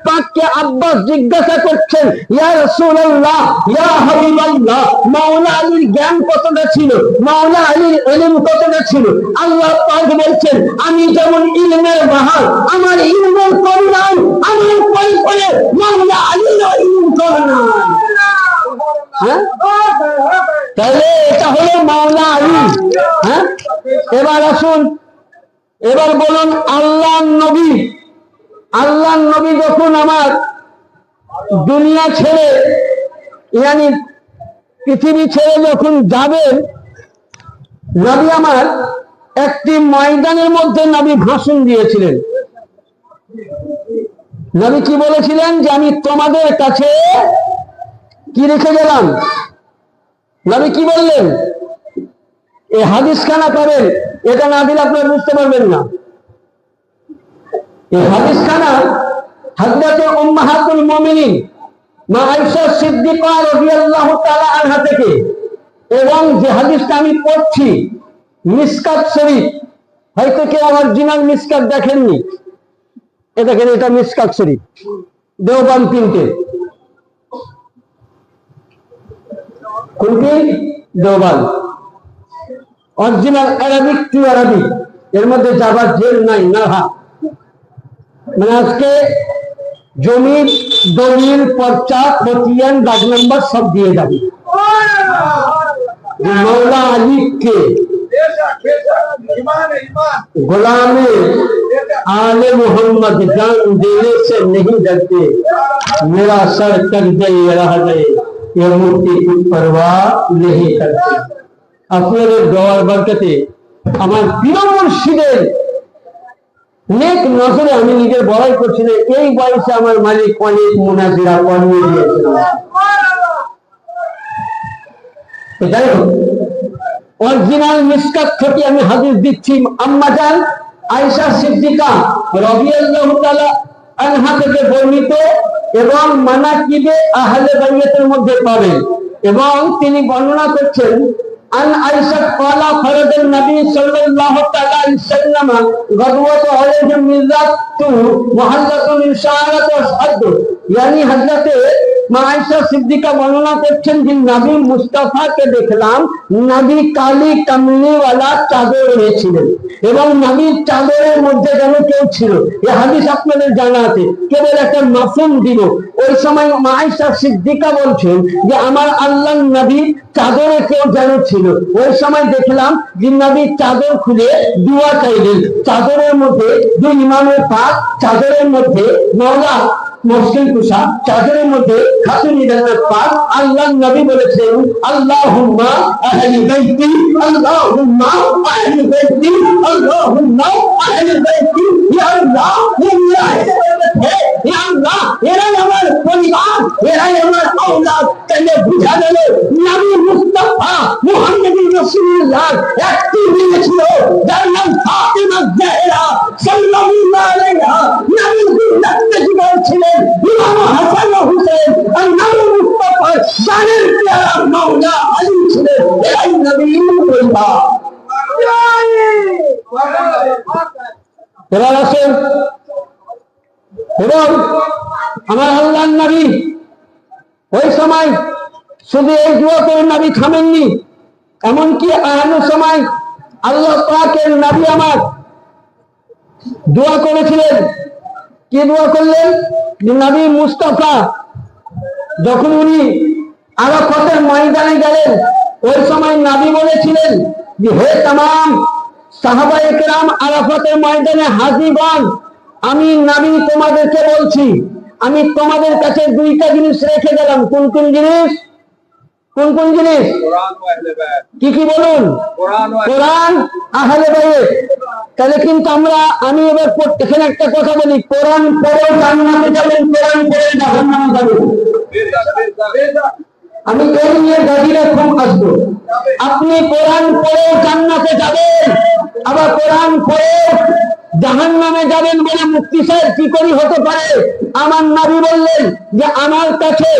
পাককে আব্বাস জিজ্ঞাসা করছেন, ইয়া রাসূলুল্লাহ, ইয়া হাবিবাল্লাহ, মাওলা আলীর জ্ঞান কতটা ছিল, মাওলা আলীর ইলম কতটা ছিল? আল্লাহ পাক বলছেন, আমি যেমন ইলমের বাহার, আমার ইলমের পরিমাণ আমার পরে মাওলা আলীর ইলম পরিমাণ। হ্যাঁ, তাহলে এটা হলো মাওলা আলী। হ্যাঁ, এবার আসুন, এবার বলুন আল্লাহর নবী, আল্লাহর নবী যখন আমার দুনিয়া ছেড়ে ইয়ানি পৃথিবী ছেড়ে যখন যাবেন, নবী আমার একটি ময়দানের মধ্যে নবী ভাষণ দিয়েছিলেন। নবী কি বলেছিলেন? যে আমি তোমাদের কাছে কি রেখে গেলাম। নবী কি বললেন? এই হাদিস খানা পাবেন, এটা না দিলে আপনারা বুঝতে পারবেন না। এই হাদিস খানা হযরত উম্মাহাতুল মুমিনিন মা আয়েশা সিদ্দিকা রাদিয়াল্লাহু তাআলা আনহা থেকে, এবং যে হাদিসটা আমি পড়ছি মিসকাত শরীফ, হয়তো কেউ অরিজিনাল মিসকাত দেখেননি, এটা কেন, এটা মিসকাত শরীফ দেওবান প্রিন্টে। কোনটি? দেওবান অরিজিনাল আরবিক টু আরবিক, এর মধ্যে যাবার জেল নাই না। মানে আজকে জমির দলিল পর্চা খতিয়ান দাগ নম্বর সব দিয়ে যাবে। मौला अली के गुलामे आले मोहम्मद जान देने से नहीं डरते, मेरा सर कर दे रह गए ये मूर्ति की परवाह नहीं करते। আপনাদের দোয়ার বরকতে আমার প্রিয় মুর্শিদের নেক নজরে আমি নিজের বড়াই করছি না, এই বয়সে আমার মালিক অনেক মুনাজিরা পড়িয়ে দিয়েছেন। যাই হোক, অরিজিনাল মিসকাত থেকে আমি হাদিস দিচ্ছি। আম্মা জান আয়েশা সিদ্দিকা রাদিয়াল্লাহু তাআলা আনহা থেকে বর্ণিত, এবং মানাকিবে আহলে বাইতের মধ্যে পাবেন। এবং তিনি বর্ণনা করছেন, আন আয়েশা ক্বালা ফরদান নবী সাল্লাল্লাহু তাআলা আলাইহি ওয়াসাল্লাম গদওয়াত আলাইহিম মিজাতু মুহাল্লাতুন ইশারাতু সাদ, यानी হযরতে মা আয়েশা সিদ্দিকা বর্ণনা করছেন যে নবী মুস্তাফাকে দেখলাম নবী কালি কামলি ওয়ালা চাদর পরেছিলেন, এবং নবীর চাদরের মধ্যে যেন কেউ ছিল। এই হাদিস আপনাদের জানা আছে, কেবল একটা মাফহুম দিব। ওই সময় মা আয়েশা সিদ্দিকা বলছেন যে আমার আল্লাহর নবী চাদরে কেউ যেন ছিল। ওই সময় দেখলাম যে নবী চাদর খুলে দোয়া চাইলেন, চাদরের মধ্যে দুই ইমামের পাক, চাদরের মধ্যে মাওলা মুশকিল কুশা, চাদরের মধ্যে খাতুনি জান্নাত পাক। আল্লাহর নবী বলেছেন আল্লাহুম্মা আহলি বাইতি, আল্লাহুম্মা আহলি বাইতি, আল্লাহুম্মা আহলি বাইতি, ইয়া আল্লাহ ইয়া আল্লাহ, এরাই আমার পরিবার, এরাই আমার আওলাদ। তাহলে বুঝা গেল নবী মুস্তাফা মুহাম্মদুর রাসূলুল্লাহ একটি মেয়ে ছিল যার নাম ফাতিমা জাহরা সাল্লাল্লাহু আলাইহা। নবী দেখতে ছিলেন ইমাম হাসান ও হুসেন, আর নবী মুস্তাফা জানের প্যারা মাওলা আলী ছিলেন। এরাই নবীর পরিবার। এবার আসেন, এবং আমার আল্লাহর নবী ওই সময় শুধু এই দোয়া করে নবী থামেননি, এমনকি আহলে সময় আল্লাহ পাকের নবী আমার দোয়া করেছিলেন। কি দোয়া করলেন? যে নবী মুস্তাফা যখন উনি আরাফাতের ময়দানে গেলেন, ওই সময় নবী বলেছিলেন যে হে तमाम সাহাবায়ে কেরাম আরাফাতের ময়দানে হাজিরগণ, আমি নবী তোমাদেরকে বলছি, আমি তোমাদের কাছে দুইটা জিনিস রেখে গেলাম। কোন কোন জিনিস? কোন কোন জিনিস? কি কি বলুন? কোরআন, আহলে বাইত। তাহলে কিন্তু আমি এবার এখানে একটা কথা বলি, কোরআন পড়ে জান্নাতে যাবেন, কোরআন পড়ে জাহান্নামে যাবেন। আমি এই নিয়ে গাড়িরা খুব আসবো। আপনি কোরআন পড়ে জান্নাতে যাবেন, আবার কোরআন পড়ে জাহান্নামে যাবেন বলে মুফতি সাহেব কি করে হতে পারে? আমার নবী বললেন যে আমার কাছে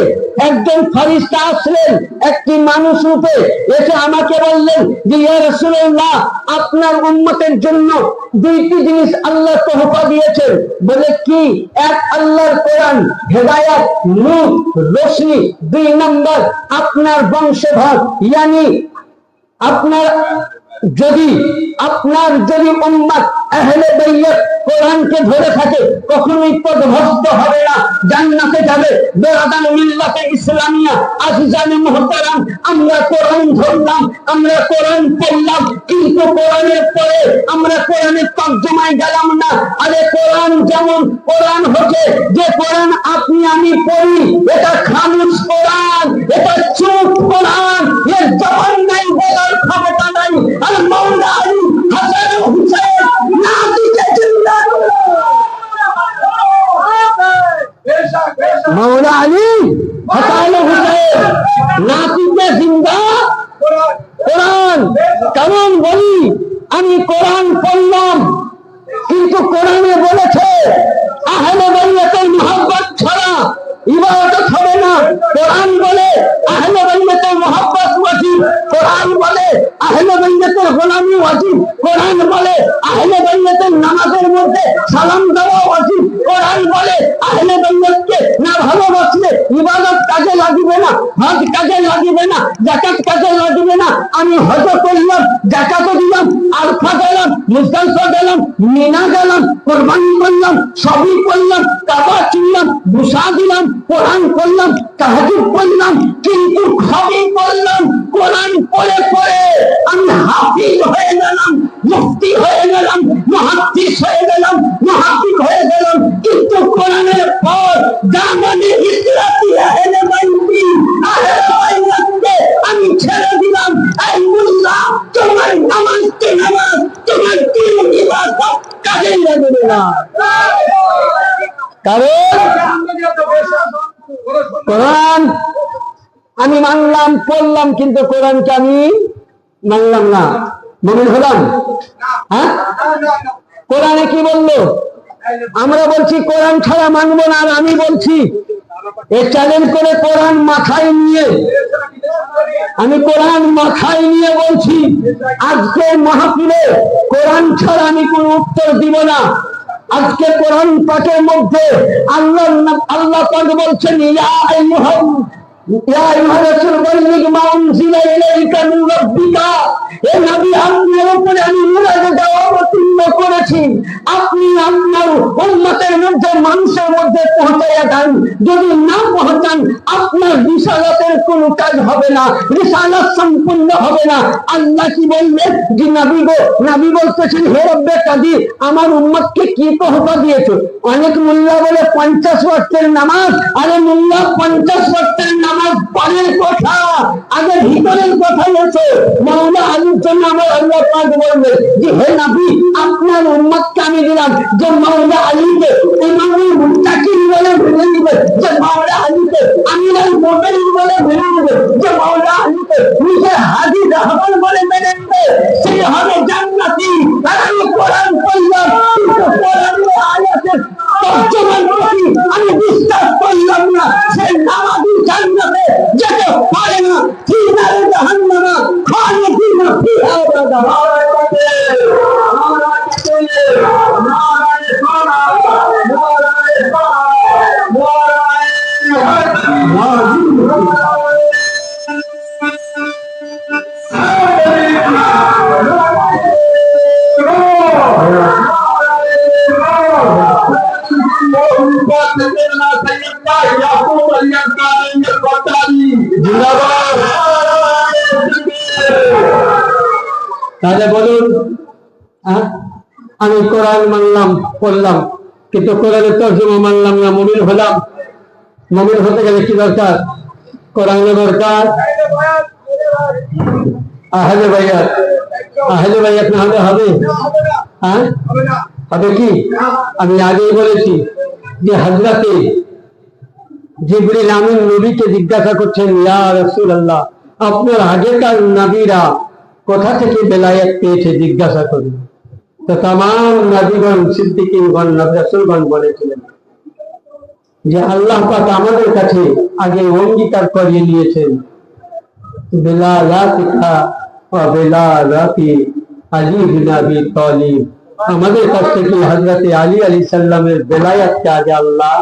একজন ফেরেশতা আসলেন একটি মানুষ রূপে, এসে আমাকে বললেন যে ইয়া রাসূলুল্লাহ, আপনার উম্মতের জন্য দুইটি জিনিস আল্লাহ তোহফা দিয়েছেন। বলে কি? এক, আল্লাহর কোরআন, হেদায়েত, নূর, রোশনি। 2 নম্বর আপনার বংশধর, ইয়ানি আপনার যদি উম্মত আহলে বাইত কোরআনকে ধরে থাকে কখনোই পথভ্রষ্ট হবে না, জান্নাতে যাবে। বেরাদান মিল্লাতে ইসলামিয়া আজিজানে মুহতারাম, আমরা কোরআন ধরলাম, আমরা কোরআন পড়লাম, কিন্তু কোরআনের পরে আমরা কোরআনের তর্জমায় গেলাম না। আরে কোরআন যেমন কোরআন হচ্ছে, যে কোরআন আপনি আমি পড়ি, এটা খামোশ কোরআন, এটা চুপ কোরআন, এর জবান নাই, বলার ক্ষমতা নাই। আর মাওলানা আলী হাসান হুসাইন নাতিকে জিন্দা, মাওলানা আলী হাসান হুসাইন নাতিকে জিন্দা কোরআন। কেমন বলি? আমি কোরআন পড়লাম, কিন্তু কোরআনে বলেছে আহলে বাইতের মুহাব্বত ছাড়া ইবাদত হবে না। কোরআন বলে আহলে বাইতের মুহাব্বত ওয়াজিব, কোরআন বলে আহলে বাইতের গোলামি ওয়াজিব, কোরআন বলে আহলে বাইতের নামাজের মধ্যে সালাম দেওয়া ওয়াজিব, কোরআন বলে আহলে বাইতকে না ভালোবাসলে ইবাদত কাজে লাগবে না, হজ কাজে লাগবে না, যাকাত কাজে লাগবে না। আমি হজ করলাম, যাকাত দিলাম, আরফা গেলাম, মুজদালিফা গেলাম, মিনা গেলাম, কুরবানি করলাম, সবই করলাম, কাবা চিনলাম, বুশা দিলাম, কোরআন পড়লাম, তাহাজ্জুদ পড়লাম, কিন্তু সবই করলাম কোরআন পড়ে পড়ে। আমি হাফিজ হয়ে গেলাম, মুফতি হয়ে গেলাম, মুহাদ্দিস হয়ে গেলাম, মুহাদ্দিস হয়ে গেলাম, কিন্তু কোরআনের পর দামানে ইসলাতি আহলে বাইতি আহলে আমি ছেড়ে দিলাম। এই মুল্লাহ, তোমার নামাজ তো নামাজ, তোমার দিন ইবাদত কাজে লাগবে না। কারণ কোরআন আমি মানলাম, পড়লাম, কিন্তু কোরআনকে আমি মানলাম না, মুমিন হলাম? হ্যাঁ, কোরআনে কি বললো? আমরা বলছি কোরআন ছাড়া মানবো না। আর আমি বলছি এ চ্যালেঞ্জ করে কোরআন মাথায় নিয়ে, আমি কোরআন মাথায় নিয়ে বলছি আজকে মাহফিলে কোরআন ছাড়া আমি কোনো উত্তর দিব না। আজকে কোরআন পাকের মধ্যে আল্লাহ পাক বলছেন ইয়া আইয়ুহা রাসূল বাল্লিগ মা উনজিলা ইলাইকা মিন রাব্বিকা, হে নবী, আপনার উপরে আমি মুনাজাত অবতীর্ণ করেছি, আপনি আপনার উম্মতের মধ্যে, মানুষের মধ্যে পৌঁছাইয়া দেন। যদি না পৌঁছান আপনার রিসালাতের কোনো কাজ হবে না, রিসালাত সম্পূর্ণ হবে না। আল্লাহ কি বললেন? যে নবী গো, নবী বলতেছেন হে রব্বে কাদির, আমার উম্মতকে কি তোহফা দিয়েছো? অনেক মোল্লা বলে 50 ওয়াক্তের নামাজ। আরে মোল্লা, 50 ওয়াক্তের নামাজ পরের কথা, আগে ভিতরের কথা হচ্ছে। মাওলানা আলীর জন্য আমার আল্লাহ পাক বলবে যে হে নবী, আপনার উম্মতকে আমি দিলাম, যে মাওলানা আলীকে ইমামুল মুত্তাকিন বলে ভেবে নিবে, যে মাওলানা আলীকে আমিরুল মুমিনিন বলে ভেবে নিবে, যে মাওলানা আলীকে নিজের হাজী রাহমান বলে মেনে নিবে, সেই হবে জান্নাতি। আর আমি কোরআন পড়লাম, কিন্তু কোরআনের আয়াতের তর্জমার প্রতি আমি বিশ্বাস করলাম না। সেই নামাজি জান্নাতে যেতে পারে না, ফিনারে জাহান্নামা খালিদিনা ফিহা আবাদা। তাহলে বলুন, আমি কোরআন মানলাম, পড়লাম, কিন্তু কোরআনের তর্জমা মানলাম না, মুমিন হলাম। মুমিন হতে গেলে কি দরকার? কোরআনের দরকার। আহলে বাইত, আহলে বাইত না হলে হবে? হ্যাঁ, হবে কি? আমি আগেই বলেছি যে হযরতে জিবরিল আমিন নবীকে জিজ্ঞাসা করছেন, ইয়া রাসূলুল্লাহ, আপনার আগেকার নবীরা কোথা থেকে বেলায়েত পেয়েছে জিজ্ঞাসা করুন। তো তাম নবীগণ, সিদ্দিকীগণ, রাসূলগণ বলেছিলেন যে আল্লাহ পাক আমাদের কাছে আগে অঙ্গীকার করিয়ে নিয়েছেন, বেলালাতিকা ওয়া বেলালাতি আলী বিন আবি তালিব, আমাদের কাছ থেকে হযরতে আলী আলাইহিস সালামের বেলায়াতকে আগে আল্লাহ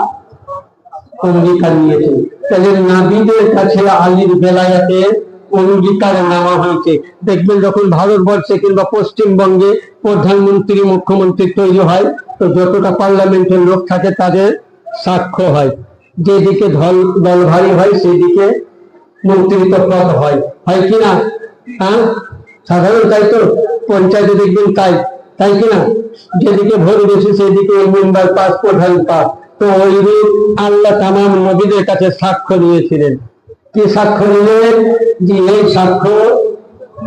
অঙ্গীকার নিয়েছেন। তাহলে নবীদের কাছে আলীর বেলায়াতের অঙ্গীকার নেওয়া হয়েছে। দেখবেন যখন ভারতবর্ষে কিংবা পশ্চিমবঙ্গে প্রধানমন্ত্রী মুখ্যমন্ত্রী তৈরি হয়, তো যতটা পার্লামেন্টের লোক থাকে তাদের সাক্ষ্য হয়, যেদিকে দল ভারী হয় সেদিকে মন্ত্রিত্ব পদ হয়, হয় কিনা? হ্যাঁ, সাধারণ তাই তো, পঞ্চায়েতে দেখবেন তাই, তাই কিনা? যেদিকে ভোট বেশি সেদিকে মেম্বার পাস, প্রধান পাস। তো ওইরূপ আল্লাহ তামাম নবীদের কাছে সাক্ষ্য দিয়েছিলেন। কি সাক্ষ্য দিলেন? যে এই সাক্ষ্য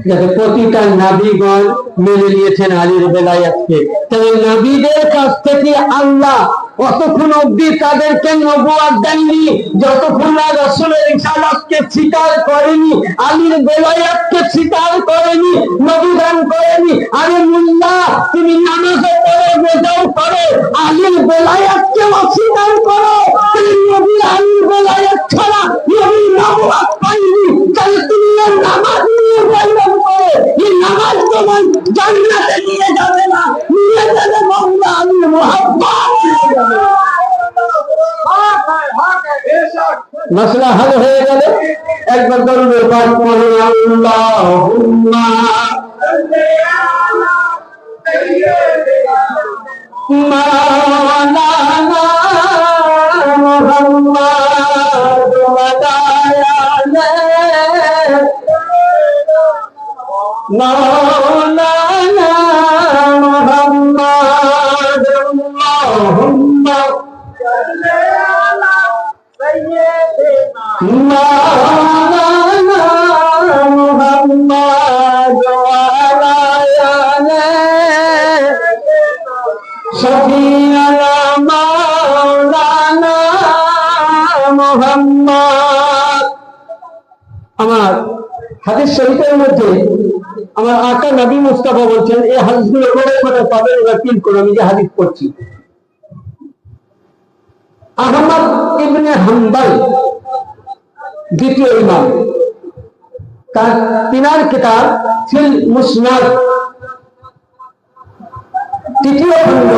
যাতে প্রতিটা নবীগণ মেনে নিয়েছেন আলীর বেলায়াতকে। তবে নবীদের কাছ থেকে আল্লাহ অতক্ষণ অব্দি তাদেরকে নবুয়ত দেননি যতক্ষণ না রাসূলের রিসালাতকে স্বীকার করেনি, আলীর বেলায়াতকে স্বীকার করেনি, নবী দান করেনি। আরে মুল্লা, তুমি নামাজে পড়ো, রোজাও করো, আলীর বেলায়াতকে অস্বীকার করো। তুমি নবী আলীর বেলায়াত ছাড়া নবী নবুয়ত পাইনি, তাহলে তুমি নামাজ নিয়ে বলবেন করে এই নামাজ তোমার জান্নাতে নিয়ে যাবে না, নিয়ে যাবে মাওলা আলীর মুহাব্বত। মসলা হল হয়ে গেল। একবার দরুদের পাঠ পড়ুন, আল্লাহুম্মা মাওলানা মুহাম্মদ ওয়া আলা মাওলানা মুহাম্মদ, আল্লাহুম্মা মাওলানা মুহাম্মদ ওয়া আলা শফিআনা মাওলানা মুহাম্মদ। আমার হাদিস শরীফের মধ্যে আমার আকা নবী মুস্তাফা বলছেন, এই হাদিসগুলো করে পাবেন, ওয়াকিল করে আমি যে হাদিস পড়ছি। আহমদ ইবনে হাম্বল দ্বিতীয় ইমাম, তার তিনার কিতাব ফিল মুসনাদ, তৃতীয় খণ্ড,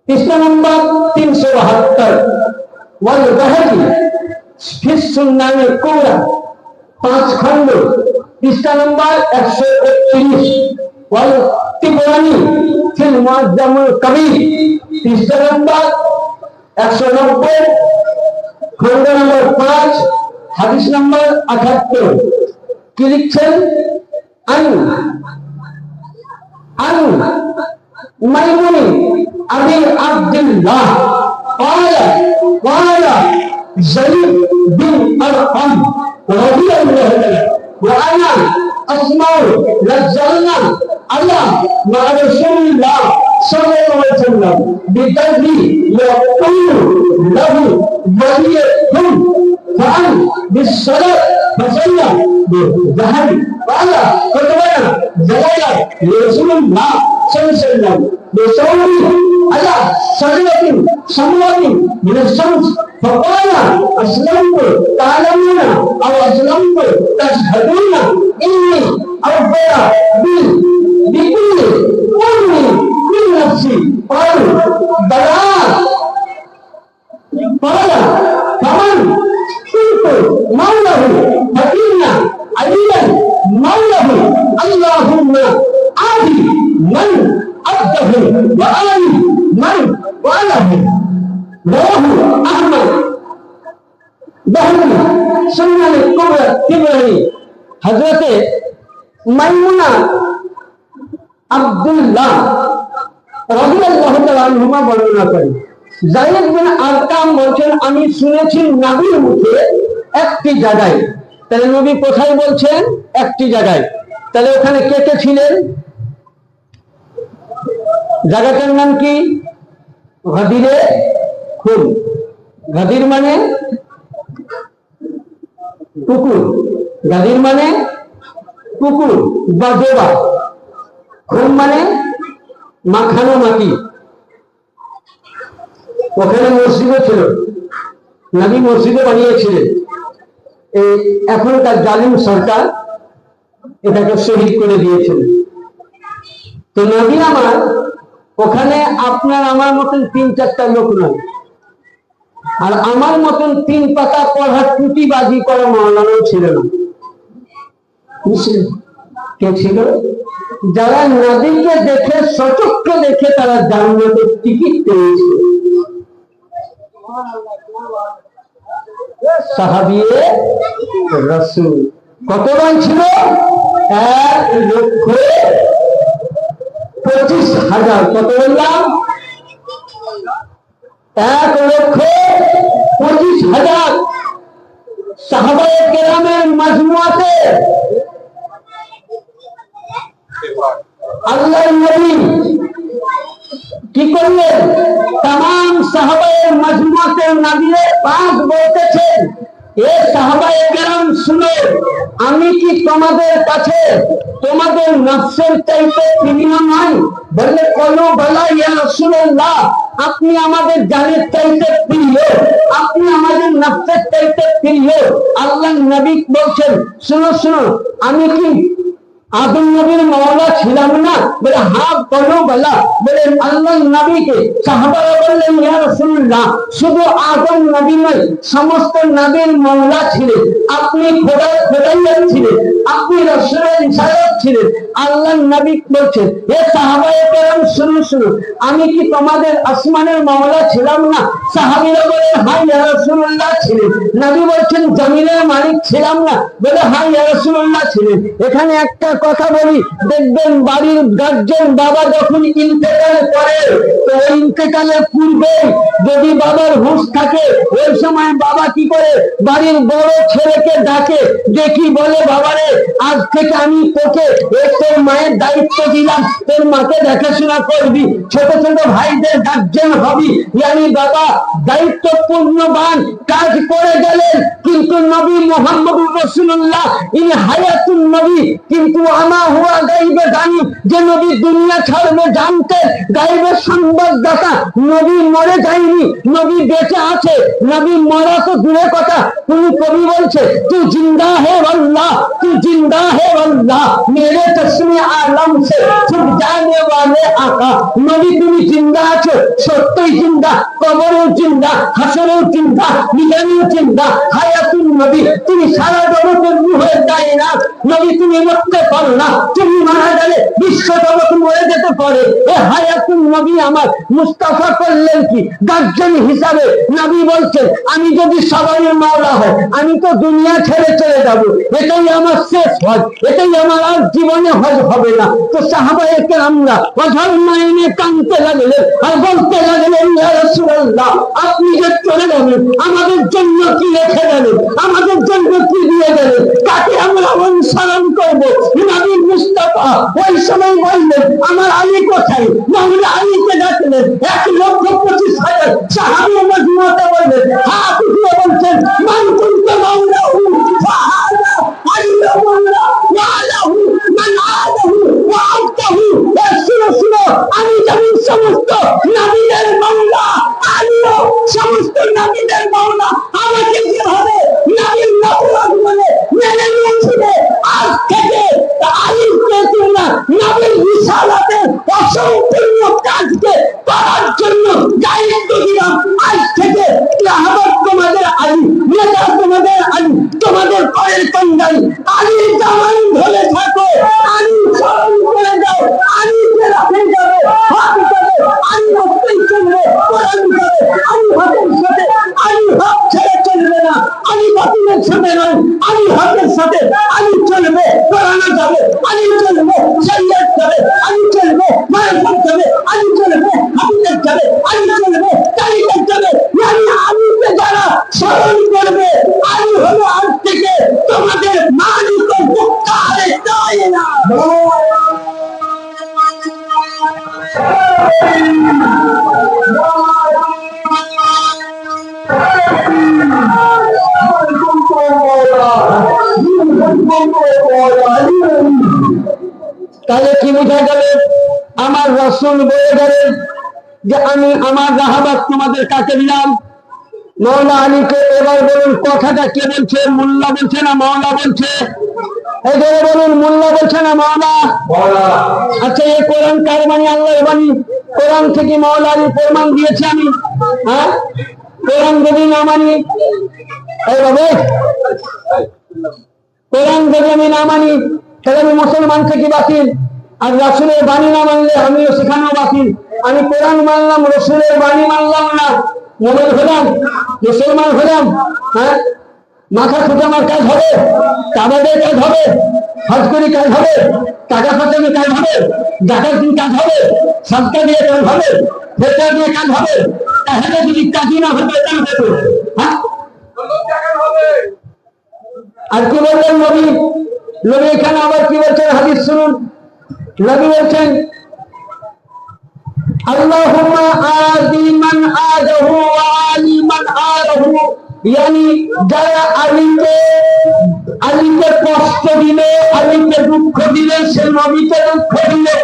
পৃষ্ঠা নম্বর 372, ওয়াল বাহারি ফিস সুন্নানিল কুবরা, 5 খণ্ড, পৃষ্ঠা নম্বর 131, ওয়াল তিবরানি ফিল মুআজ্জামুল কবির, পৃষ্ঠা নম্বর 190, খণ্ড নম্বর 5, হাদিস নম্বর 78। কি লিখছেন? মাইমুন আবি আব্দুল্লাহ قال زيد بن أرقم رضي الله عنه وأنا أسمع نزلنا على مع رسول الله صلى الله عليه وسلم بقلبي يقول له وليكن فعل بالصلاة فصلى بذهب قال فتبين زلال لرسول الله صلى الله عليه وسلم بصوره على شجرة سمراء من الشمس فقال أسلمت تعلمون أو أسلمت تشهدون إني أوفر بكل أمي من نفسي قالوا بلى قال فمن كنت مولاه فإن عليا مولاه اللهم آتي من عبده وآل من واله رواه أحمد بهري سنن الكبرى তিবরানি। হযরতে মাইমুনা আব্দুল্লাহ রাদিয়াল্লাহু তাআলা আনহুমা বর্ণনা করেন, যায়েদ বিন আরকাম বলছেন, আমি শুনেছি নবীর মুখে একটি জায়গায়। তাহলে নবী কোথায় বলছেন? একটি জায়গায়। তাহলে ওখানে কে কে ছিলেন? জায়গাটার নাম কি? গাদিরে খুম। গাদির মানে পুকুর, গাদির মানে পুকুর বা ডোবা, খুম মানে মাখানো মাটি, ওখানে মসজিদও ছিল, নবী মসজিদে বানিয়েছিলেন। এই এখনকার জালিম সরকার এটাকে শহীদ করে দিয়েছিলেন। তো নবী আমার ওখানে আপনার আমার মতন 3-4টা লোক নয়, আর আমার মতন 3 পাতা পড়ার টুটিবাজি করা মাওলানাও ছিল না। কে ছিল? যারা নবীকে দেখে সচক্ষে দেখে তারা জান্নাতের টিকিট পেয়েছিল। সাহাবিয়ে রাসূল কতজন ছিল? 1,25,000। কত বললাম? 1,25,000 সাহাবায়ে কেরামের মাজমুআতে আল্লাহর নবী কি করলেন? तमाम সাহাবায়ে মাজমুআতে নবীর পাক বলতেছেন, এ সাহাবায়ে কেরাম শুনো, আমি কি তোমাদের কাছে তোমাদের নফসের চাইতে প্রিয় নই? বলে কলু বলা ইয়া রাসূলুল্লাহ, আপনি আমাদের জানের চাইতে প্রিয়, আপনি আমাদের নফসের চাইতে প্রিয়। আল্লাহর নবী বলছেন, শুনো শুনো, আমি কি আদম নবীর মওলা ছিলাম না? বলে হ্যাঁ বলো বলা। বলে আল্লাহর নবীকে সাহাবারা বললেন, ইয়া রাসূলুল্লাহ, শুধু আদম নবী নয়, সমস্ত নবীর মওলা ছিলেন, আপনি খোদাইয়াত ছিলেন, আপনি রাসূলের ইশারাত ছিলেন। আল্লাহর নবী বলছেন, হে সাহাবায়ে কেরাম শুনো শুনো, আমি কি তোমাদের আসমানের মওলা ছিলাম না? সাহাবীরা বলেন, হ্যাঁ ইয়া রাসূলুল্লাহ ছিলেন। নবী বলছেন, জমিনের মালিক ছিলাম না? বলে হ্যাঁ ইয়া রাসূলুল্লাহ ছিলেন। এখানে একটা কথা বলি, দেখবেন বাড়ির গার্জেন বাবা যখন ইন্তেকাল করে, তো ওই ইন্তেকালের পূর্বে যদি বাবার হুঁশ থাকে, ওই সময় বাবা কি করে? বাড়ির বড় ছেলেকে ডাকে, দেখি বলে, বাবারে আজ থেকে আমি তোকে তোর মায়ের দায়িত্ব দিলাম, তোর মাকে দেখাশোনা করবি, ছোট ছোট ভাইদের গার্জেন হবি। জানি বাবা দায়িত্বপূর্ণবান কাজ করে গেলেন, কিন্তু নবী মুহাম্মদুর রাসূলুল্লাহ ইনি হায়াতুন নবী, কিন্তু আমা হুয়া গায়বে জানি, যে নবী দুনিয়া ছাড়বে জানতেন, গায়বের সংবাদদাতা। নবী মরে যায়নি, নবী বেঁচে আছে, নবী মরা তো দূরে কথা। তুমি কবি বলছে, তুই জিন্দা হে আল্লাহ, তুই জিন্দা হে আল্লাহ, মেরে তসমি আলম সে ছুট জানে ওয়ালে আকা। নবী তুমি জিন্দা আছো, সত্যই জিন্দা, কবরেও জিন্দা, হাসরেও জিন্দা, মিলানেও জিন্দা। হায়াতুন নবী, তুমি সারা জগতের রূহে কায়নাত। নবী তুমি মরতে পারো না, তুমি মারা গেলে বিশ্ব জগৎ মরে যেতে পারে। এ হায়াতুন নবী আমার মুস্তাফা করলেন কি গার্জেন হিসাবে। নবী বলছেন, আমি যদি সবাই মাওলা হয়, আমি তো দুনিয়া ছেড়ে চলে যাব, এটাই আমার শেষ হজ, এটাই আমার আর জীবনে হজ হবে না। তো সাহাবায়ে কেরামরা অঝর নয়নে কাঁদতে লাগলেন আর বলতে লাগলেন, ইয়া রাসূলুল্লাহ, আপনি যে চলে গেলেন, আমাদের জন্য কি রেখে গেলেন? আমাদের জন্য কি দিয়ে গেলেন? কাকে আমরা অনুসরণ করব? নবী মুস্তাফা ওই সময় বললেন, আমার আলী কোথায়? মাওলা আলীকে ডাকলেন। 1,25,000 সাহাবী মাজমুআতে বললেন, হাত উঠিয়ে বলছেন, মান কুনতা মাওলাহু ফাহাদা আল্লাহ মাওলা ওয়া আলাহু মান আলাহু ওয়া আতাহু। শুনো শুনো, আমি যেমন সমস্ত নবীদের মাওলা, আল্লাহ সমস্ত নবীদের মাওলা। আমাকে যেভাবে নবীর নবুয়ত বলে মেনে নিয়েছিল, আজ থেকে আলীকে তোমরা নবীর রিসালাতের অসম্পূর্ণ কাজকে করার জন্য দায়িত্ব দিলাম। আজ থেকে সাহাবাত তোমাদের আলী, নেতা তোমাদের আলী, তোমাদের কয়ের কন্যালী। আলীর জামান ধরে থাকো, আলী স্মরণ করে যাও, আলীকে রাখে যাবে, হক যাবে, আলী হকই চলবে, কোরআন যাবে, আলী হকের সাথে, আলী হক ছেড়ে চলবে না, আলী বাতিলের সাথে নয়, আলী হকের সাথে আলী চলবে, কোরআন যাবে, আলী চলবে, শরীয়ত যাবে, আলী চলবে, মারফত যাবে, আলী চলবে, হাদিস যাবে, আলী চলবে, তারিকত যাবে। মানে আলীকে যারা স্মরণ করবে, আলী হলো আজ থেকে তোমাদের মালিক ও মুক্তার নয় না। তাহলে কি বোঝা গেল? আমার রাসূল বলে গেলেন যে আমি আমার রাহাবাত তোমাদের কাছে দিলাম। মৌলা আলীকে এবার বলুন কথাটা কে বলছে, মোল্লা বলছে না মৌলা বলছে? এবারে বলুন মোল্লা বলছে না মৌলা? আচ্ছা এই কোরআন কার বাণী? আল্লাহর বাণী। কোরআন থেকে মৌলা আলী প্রমাণ দিয়েছে আমি। হ্যাঁ, কোরআন যদি না মানি, এই বাবা কোরআন যদি আমি না মানি তাহলে আমি মুসলমান থেকে বাতিল। আর রাসূলের বাণী না মানলে আমিও সেখানেও বাতিল। আমি কোরআন মানলাম, রাসূলের বাণী মানলাম না, মুমিন হলাম, মুসলমান হলাম? হ্যাঁ, মাথা খোঁচানোর কাজ হবে? কাবাদের কাজ হবে? হজ করে কাজ হবে? টাকা খরচানোর কাজ হবে? ডাকাতির কাজ হবে? সাদকা দিয়ে কাজ হবে? ফেতরা দিয়ে কাজ হবে? তাহলে যদি কাজই না হবে কাজ হবে? হ্যাঁ, আর কি বললেন নবী? নবী এখানে আবার কি বলছেন? হাদিস শুনুন। নবী বলছেন আল্লাহুম্মা আদি মান আদাহু ওয়া আলি মান আদাহু, यानी যারা আলীকে কষ্ট দিলে, আলীকে দুঃখ দিলে, সে নবীকে দুঃখ দিলে।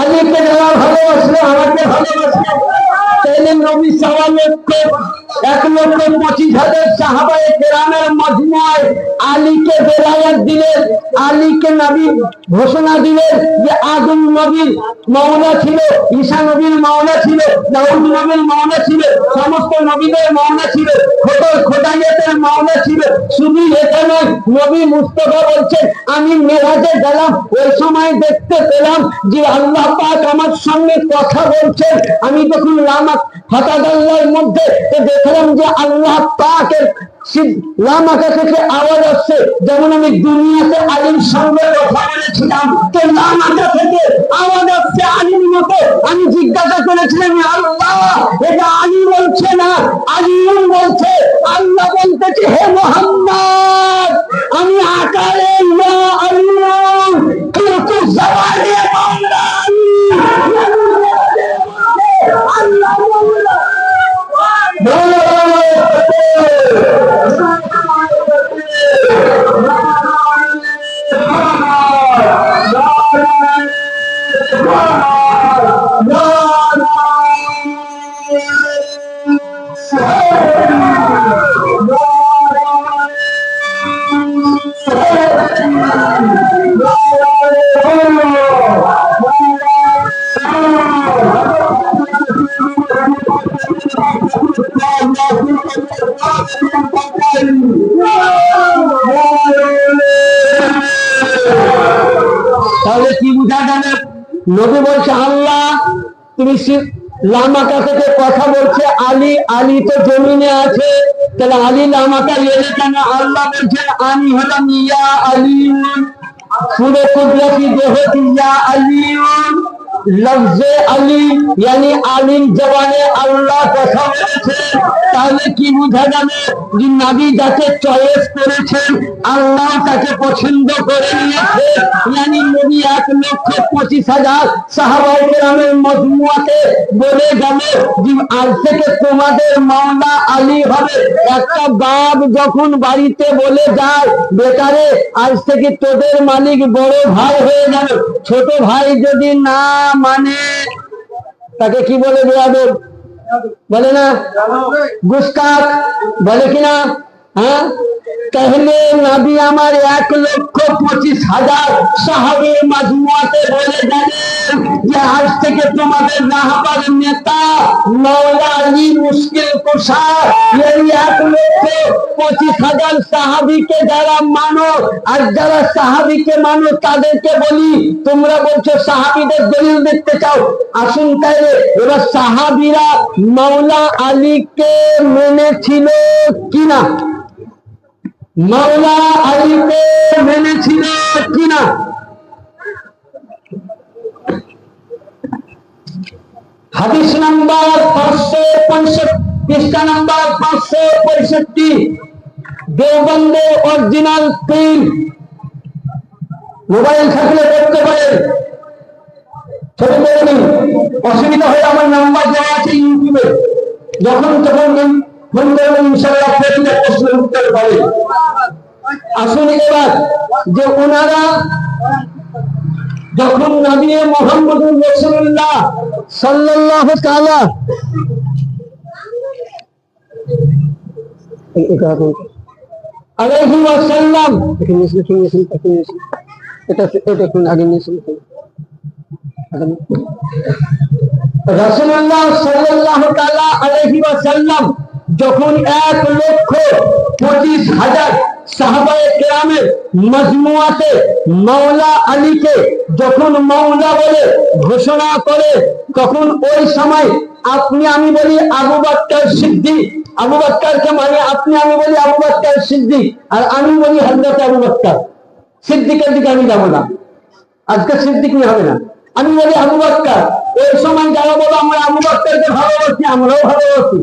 আলীকে যারা ভালোবাসলো, আমাকে ভালোবাসলো। তাহলে নবী 1,25,000 সাহাবায়ে কেরামের মজমুআয় আলীকে বেলায়াত দিলেন, আলীকে নবী ঘোষণা দিলেন যে আদম নবীর মাওলা ছিল, ঈসা নবীর মাওলা ছিল, দাউদ নবীর মাওলা ছিল, সমস্ত নবীদের মাওলা ছিল, খোদাইয়াতের মাওলা ছিল। শুধু এটা নয়, নবী মুস্তাফা বলছেন আমি মেরাজে গেলাম, ওই সময় দেখতে পেলাম যে আল্লাহ পাক আমার সঙ্গে কথা বলছেন। আমি যখন লামা ফাতাদাল্লাহর মধ্যে দেখলাম যে আল্লাহ পাকের লামাকা থেকে আওয়াজ আসছে, যেমন আমি দুনিয়াতে আলীর সঙ্গে কথা বলেছিলাম, তো লামাকা থেকে আওয়াজ আসছে আলীর মতো। আমি জিজ্ঞাসা করেছিলাম আল্লাহ এটা আলী বলছে না আলীম বলছে? আল্লাহ বলতেছে হে মুহাম্মদ আমি আকারে ইয়া আলীম কিন্তু জবানে মাওলা আল্লাহ মাওলা। তাহলে কি বুঝা গেল? নবী বলছে আল্লাহ তুমি লামাকা থেকে কথা বলছে আলী, আলী তো জমিনে আছে, তাহলে আলী লামাকা এলে কেন? আল্লাহ বলছেন আমি হলাম ইয়া আলী, সুরে কুদরতি দেহতি ইয়া আলী, লফজে আলী यानी আলীর জবানে আল্লাহ কথা বলেছে। তাহলে কি বোঝা যাবে যে নবী যাকে চয়েস করেছেন আল্লাহ তাকে পছন্দ করে নিয়েছে। यानी নবী 1,25,000 সাহাবায়ে কেরামের মজমুআতে বলে গেল যে আজ থেকে তোমাদের মাওলা আলী হবে। একটা বাপ যখন বাড়িতে বলে যায় বেটারে আজ থেকে তোদের মালিক বড় ভাই হয়ে গেল, ছোট ভাই যদি না মানে তাকে কি বলে? বেয়াদব বলে না? গুস্তাখ বলে কিনা? হ্যাঁ, তাহলে নবী আমার 1,25,000 সাহাবীর মজমুআতে বলে গেলেন যে আজ থেকে তোমাদের রাহবার নেতা মাওলা আলী মুশকিল কুশা। এই 1,25,000 সাহাবীকে যারা মানো, আর যারা সাহাবীকে মানো তাদেরকে বলি তোমরা বলছো সাহাবীদের দলিল দেখতে চাও, আসুন তাইলে এবার সাহাবীরা মাওলা আলীকে মেনেছিল কিনা? মাওলা আলীকে মেনেছিল কিনা? হাদিস নাম্বার 565, পৃষ্ঠা নাম্বার 565, দেওবন্দে অরিজিনাল প্রিন্ট। মোবাইল থাকলে দেখতে পারেন, ছোট করে নিন, অসুবিধা হয়ে আমার নাম্বার দেওয়া আছে ইউটিউবে, যখন তখন ফোন করবেন ইনশাআল্লাহ প্রতিটা প্রশ্নের উত্তর পাবেন। আসুন এবার যে ওনারা যখন নবী মুহাম্মদুর রাসূলুল্লাহ সাল্লাল্লাহু তাআলা আলাইহি ওয়াসাল্লাম এটা কোন আগে নিয়েছিল রাসূলুল্লাহ সাল্লাল্লাহু তাআলা আলাইহি ওয়াসাল্লাম যখন 1,25,000 সাহাবায়ে কেরামের মজমুয়াতে মাওলা আলীকে যখন মাওলা বলে ঘোষণা করে, তখন ওই সময় আপনি আমি বলি আবু বকর সিদ্দিক, আবু বকরকে মানে আপনি আমি বলি আবু বকর সিদ্দিক, আর আমি বলি হযরত আবু বকর সিদ্দিকের দিকে আমি যাবো না, আজকে সিদ্দিক নিয়ে হবে না, আমি বলি আবু বকর। ওই সময় যারা বলো আমরা আবু বকরকে ভালোবাসি, আমরাও ভালোবাসি,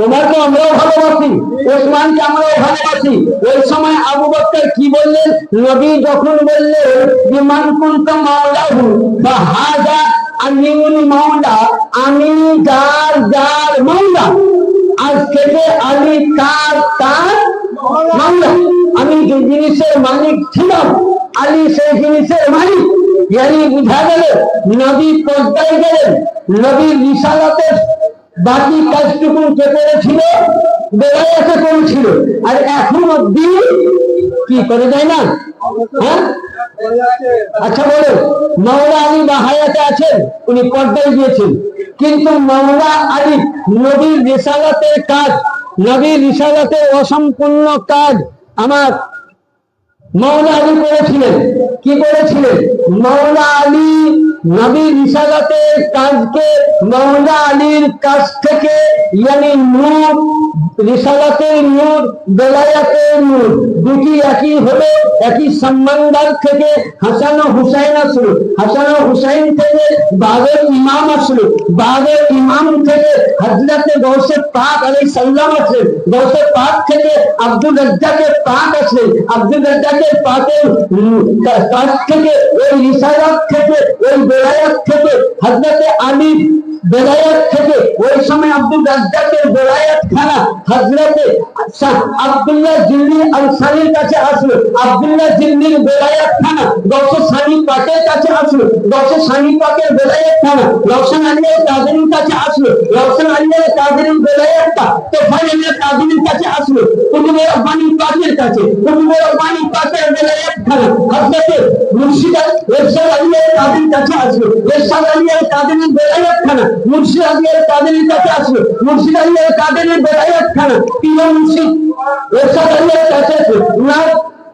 ওমরকে আমরাও ভালোবাসি, ওসমানকে আমরাও ভালোবাসি। ওই সময় আবু বকর কি বললেন? নবী যখন বললেন যে মান কুনতু মাওলাহু ফাহাদা আমিউল মাওলা, আমি যার যার মাওলা, আজ থেকে আলী কার তার মাওলা, আমি যে জিনিসের মালিক ছিলাম আলী সেই জিনিসের মালিক। ইয়ানি বুঝা গেল নবী পর্দায় গেলেন, নবীর রিসালাতের বাকি কাজটুকু কে করেছিল? বেলায়েতে করেছিল, আর এখন অব্দি কি করে যায় না? হ্যাঁ আচ্ছা বলো, মাওলা আলী বা হায়াতে আছেন, উনি পর্দায় গিয়েছেন, কিন্তু মাওলা আলী নবীর রিসালাতের কাজ, নবীর রিসালাতের অসম্পূর্ণ কাজ আমার মাওলা আলী করেছিলেন। কি করেছিলেন? মাওলা আলী নবীর রিসালাতের কাজকে মাওলা আলীর কাছ থেকে, ইয়ানি নূর, রিসালাতের নূর, বেলায়াতের নূর দুটি একই হলো, একই সম্মানদার থেকে হাসান ও হুসাইন আসলো, হাসান ও হুসাইন থেকে বাগের ইমাম আসলো, বাগের ইমাম থেকে হযরতে গৌসে পাক আলাইহিস সালাম আসলেন, গৌসে পাক থেকে আব্দুল রাজ্জাকের পাক আসলেন, আব্দুল রাজ্জাকের পাকের কাছ থেকে ওই রিসালাত থেকে ওই বেলায়াত থেকে হযরতে আলী বেলায়াত থেকে ওই সময় আব্দুল রাজ্জাকের বেলায়াত খানা হযরতে আব্দুল্লাহ জিন্নি আনসারীর কাছে আসলো, আব্দুল্লাহ জিন্নির বেলায়াত খানা গৌসে সানি পাকের কাছে আসলো, গৌসে সানি পাকের বেলায়াত খানা রওশন আলী কাদেরীর কাছে আসলো, রওশন আলী কাদেরীর বেলায়াতটা তোফায়েল কাদেরীর কাছে আসলো, কুতুবে রব্বানী পাকের কাছে, কুতুবে রব্বানী পাকের বেলায়াত খানা হযরতে মুর্শিদ ইরশাদ আলী কাদেরীর কাছে আসলো, ইরশাদ আলী কাদেরীর বেলায়াত খানা মুর্শিদ আলী কাদেরীর কাছে আসলো, মুর্শিদ আলী কাদেরীর বেলায়াত খানা পীর মুর্শিদ ইরশাদ আলী কাছে আসলো, উনার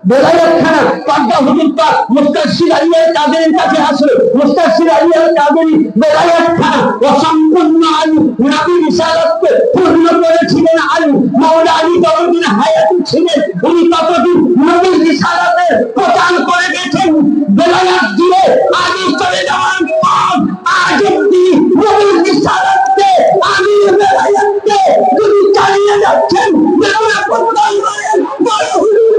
বেলায়াত খানা পাগা হুজুর পাক মুস্তাশির আলী কাদেরীর কাছে আসলো, মুস্তাশির আলী কাদেরী বেলায়াত খানা অসম্পূর্ণ আলী নবী রিসালাতকে পূর্ণ করেছিলেন আলী। মাওলা আলী যতদিন হায়াতে ছিলেন উনি ততদিন নবীর রিসালাতের প্রচার করে গেছেন, বেলায়াত দিয়ে আলী চলে যাওয়ার পর আজ অব্দি নবীর রিসালাতকে আলী বেলায়াতকে তিনি চালিয়ে যাচ্ছেন। বেলায়া প্রচার করেন বড় হুজুর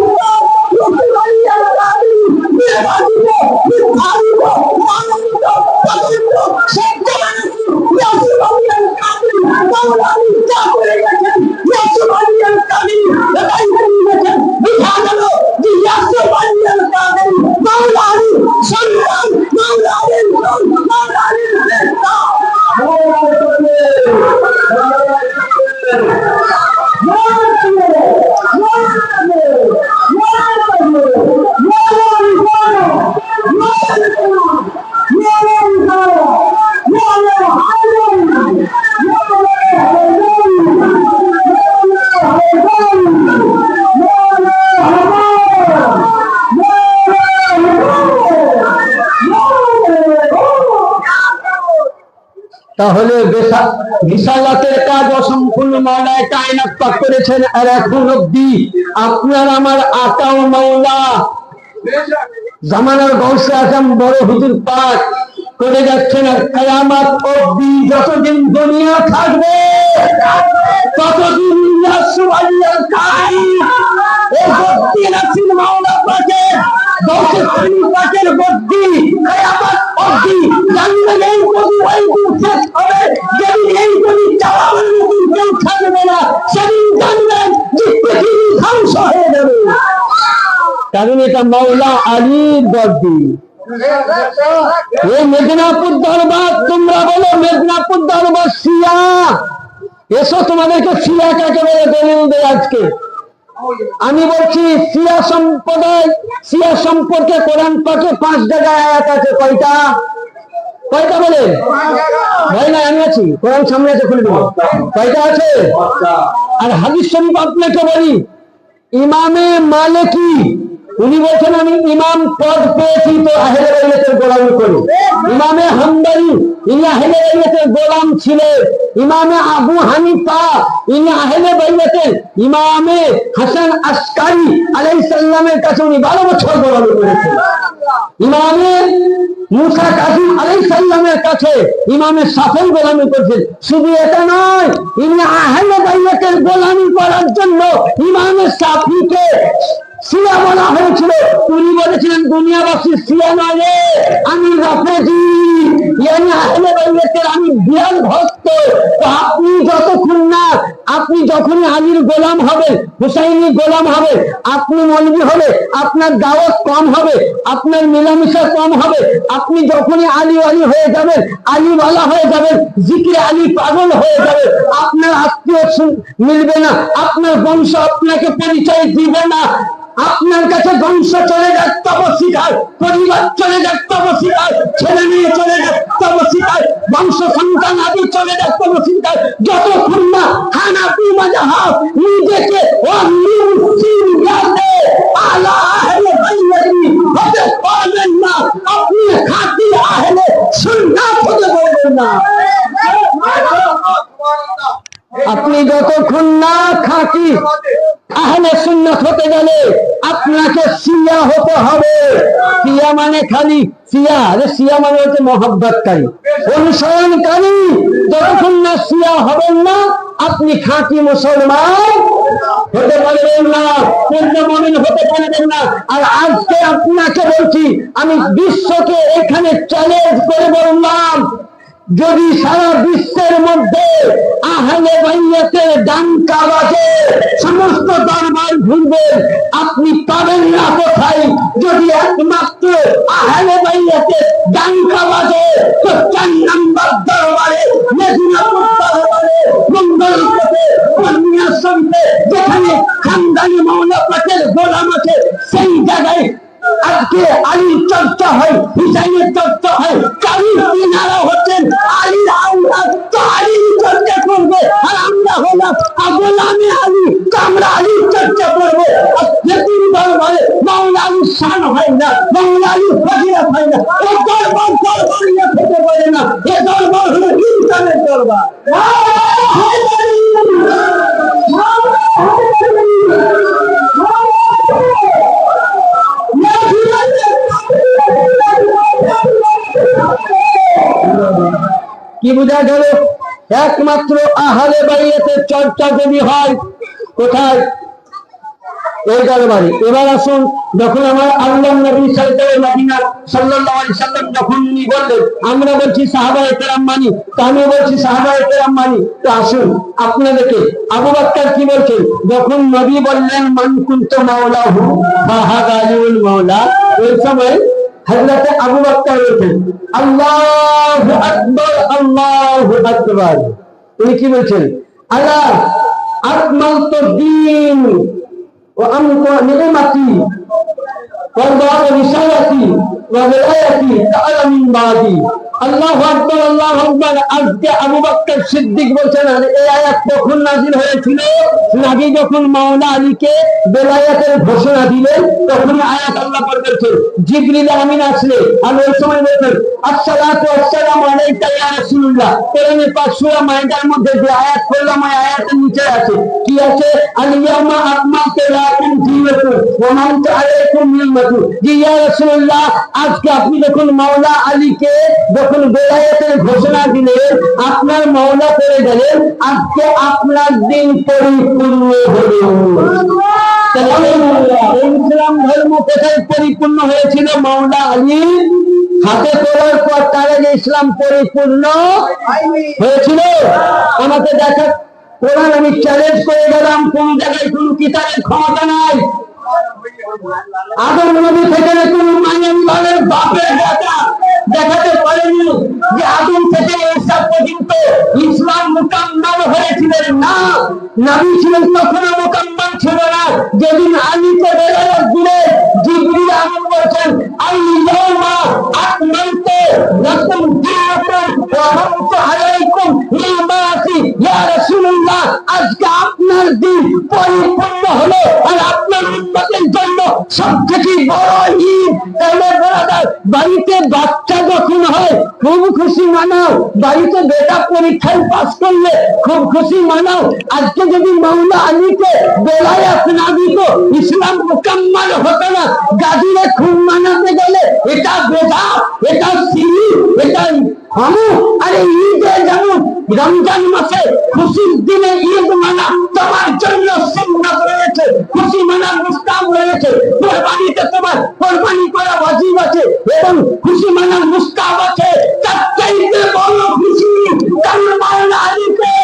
তাহলে রিসালাতের কাজ অসম্পূর্ণ মাওলা কায়নাত পাক করেছেন, আর এখন অব্দি আপনার আমার আকা ও মাওলা জামানার গৌসে আজম বড় হুজুর পাক করে যাচ্ছেন, আর কিয়ামত অব্দি যতদিন দুনিয়া থাকবে ততদিন রাসূলুল্লাহ এই বদ্দি রাসূল মাওলা পাকের গৌসে পানি পাকের বদ্দি কিয়ামত অব্দি জান্নাতের বদ্দি ওই শেষ হবে, যেদিন এই বদ্দি চালাবার মতো কেউ থাকবে না, সেদিন জান্নাত যে পৃথিবী ধ্বংস হয়ে যাবে। কারণ এটা মাওলা আলীর বর্দি। মেদিনীপুর দরবার, তোমরা বলো মেদিনীপুর দরবার শিয়া, এসো তোমাদেরকে শিয়া কাকে বলে দলিল দেয় আজকে। আমি বলছি শিয়া সম্প্রদায়, শিয়া সম্পর্কে কোরআন পাকে 5 জায়গায় আয়াত আছে। কয়টা? কয়টা বলেন? ভাই না, আমি আছি, কোরআন সামনে আছে, খুলে দেবো। কয়টা আছে? আর হাদিস শরীফ আপনাকে বলি, ইমামে মালিকি উনি বলছেন আমি ইমাম পদ পেয়েছি তো আহলে বাইতের গোলামি করি। ইমামে হাম্বলি ইনি আহলে বাইতের গোলাম ছিলেন। ইমামে আবু হানিফা ইনি আহলে বাইতের। ইমামে হাসান আশকারি আলাইহিস সালামের কাছে উনি 12 বছর গোলামি করেছেন। ইমামে মুসা কাযিম আলাইহিস সালামের কাছে ইমামে শাফিঈ গোলামি করেছেন। শুধু এটা নয়, ইনি আহলে বাইতের গোলামি করার জন্য ইমামে শাফিঈকে শিয়া বলা হয়েছিল। উনি বলেছিলেন দুনিয়াবাসী শিয়া নয়, আমি রাফেজি, আহলে বাইতের আমি বিরাট ভক্ত। তো আপনি যতক্ষণ না, আপনি যখনই আলীর গোলাম হবে, হুসাইনি গোলাম হবে, আপনি মৌলভী হবে, আপনার দাওয়াত কম হবে, আপনার মিলামিশা কম হবে। আপনি যখনই আলী আলী হয়ে যাবেন, আলীওয়ালা হয়ে যাবেন, জিকিরে আলী পাগল হয়ে যাবে, আপনার আত্মীয় মিলবে না, আপনার বংশ আপনাকে পরিচয় দিবে না। আপনার কাছে বংশ চলে যাক তপস্বীকার, পরিবার চলে যাক তপস্বীকার, ছেলে মেয়ে চলে যাক তপস্বীকার, বংশ সন্তান আদি চলে যাক তপস্বীকার, যতক্ষণ না হানাফি মাযহাব নিজেকে আলা আহলে বাইত হতে পারবেন না, আপনি খাঁটি আহলে সুন্নাত হতে পারবেন না। আপনি যতক্ষণ না খাঁটি আহলে সুন্নাত হতে গেলে আপনাকে শিয়া হতে হবে। শিয়া মানে খালি শিয়া, আরে শিয়া মানে হচ্ছে মহব্বতকারী, অনুসরণকারী। যতক্ষণ না শিয়া হবেন না, আপনি খাঁটি মুসলমান হতে পারবেন না, পূর্ণ মুমিন হতে পারবেন না। আর আজকে আপনাকে বলছি, আমি বিশ্বকে এখানে চ্যালেঞ্জ করে বললাম, যদি সারা বিশ্বের মধ্যে আহলে বাইতের ডাঙ্কা বাজে, সমস্ত দরবার ঘুরবেন, আপনি পাবেন না কোথায়? যদি একমাত্র আহলে বাইতের ডাঙ্কা বাজে, তো 4 নম্বর দরবারে, মেদিনীপুর দরবারে, মঙ্গলকোটে, বর্মিয়া শরীফে, যেখানে খানদানি মাওলা পাকের গোলাম আছে, সেই জায়গায় আজকে আলীর চর্চা হয়, হুসাইনের চর্চা হয়, কারীর কিনারা হচ্ছেন আলীর আওলাদ, তো আলীর চর্চা করবে। আর আমরা হলাম গোলামে আলী, তো আমরা আলীর চর্চা করবো। যেদিন দরবারে মাওলা আলীর শান হয় না, মাওলা আলীর ফজিলত হয় না, এই দরবার দরবারিয়া খেতে পারে না। এ দরবার হলো ইনসানের দরবার। কি বোঝা গেল? একমাত্র আহলে বাইতের চর্চা যদি হয় কোথায়? এই দরবারে। এবার আসুন, যখন আমার আল্লাহর নবী সাল্লাল্লাহু আলাইহি সাল্লাম যখন উনি বললেন, আমরা বলছি সাহাবায়ে কেরাম মানি, তো আমি বলছি সাহাবায়ে কেরাম মানি, তো আসুন আপনাদেরকে আবু বকর কি বলছেন, যখন নবী বললেন মান কুনতু মাওলাহু ফাহাদা আলিউল মাওলা, ওই সময় হযরত আবু বকর বলছেন আল্লাহু আকবার, আল্লাহু আকবার। উনি কি বলছেন? আলা আকমালতু দ্বীন ওয়া আমতু নি'মাতি ওয়া দাওয়া রিসালাতি ওয়া বিলায়াতি তাআলা মিন বাদি। আল্লাহু আকবার, আল্লাহু আকবার। আজকে আবু বকর সিদ্দিক বলছেন, এই আয়াত কখন নাযিল হয়েছিল? নবী যখন মাওলা আলীকে বেলায়েতের ঘোষণা দিলেন, তখন আয়াত আল্লাহ পাক বলছেন, জিবরিল আমিন আসলে আর ওই সময় বলছেন আসসালাতু ওয়াসসালামু আলাইকা ইয়া রাসূলুল্লাহ। কোরআনে পাক সূরা মাইদার মধ্যে যে আয়াত পড়লাম, ওই আয়াতের নিচে আছে কি আছে? আল-ইয়াউমা আকমালতু লাকুম দীনাকুম ওয়া মানতু আলাইকুম নি'মাতি। জি ইয়া রাসূলুল্লাহ, আজকে আপনি যখন মাওলা আলীকে যখন বেলায়েতের ঘোষণা দিলেন, আপনার মাওলা করে গেলেন, আজকে আপনার দিন পরিপূর্ণ হলো। ইসলাম ধর্ম কোথায় পরিপূর্ণ হয়েছিল? মাওলা আলী হাতে তোলার পর তার আগে ইসলাম পরিপূর্ণ হয়েছিল? আমাকে দেখা কোরআন, আমি চ্যালেঞ্জ করে গেলাম, কোন জায়গায় কোন কিতাবের ক্ষমতা নাই। আদম নবী থেকে কোন মায়ানবারের বাপের দাদা দেখাতে পারেনি যে আদম থেকে ঈসা পর্যন্ত ইসলাম মুকাম্মাল হয়েছিলেন না। নবী ছিলেন তখনও মুকাম্মাল ছিল না। যেদিন আলীকে বেলায়াত দিলে জিবরিল আমিন বলছেন আল-ইয়াওমা আকমালতু লাকুম দীনাকুম ওয়া রাহমাতু আলাইকুম নি'মাতি ইয়া রাসূলুল্লাহ, আজকে আপনার দিন পরিপূর্ণ হলো আর আপনার উম্মতের জন্য সবথেকে বড় ঈদ। তাহলে ব্রাদার, বাড়িতে বাচ্চা যখন হয় খুব খুশি মানাও, বাড়িতে বেটা পরীক্ষায় পাস করলে খুব খুশি মানাও। আজকে যদি মাওলা আলীকে বেলায়াত না দিত ইসলাম মুকাম্মাল হতো না। গাজীরে খুন মানাতে গেলে এটা বেদা, এটা শিরক, এটা আমু। আরে ঈদে যেমন রমজান মাসে খুশির দিনে ঈদ মানা তোমার জন্য সুন্নাত রয়েছে, খুশি মানার মুস্তাহাব রয়েছে। কোরবানিতে তোমার কোরবানি করা ওয়াজিব আছে এবং খুশি মানার মুস্তাহাব আছে। তার চাইতে বড় খুশি তার মাওলা আলীকে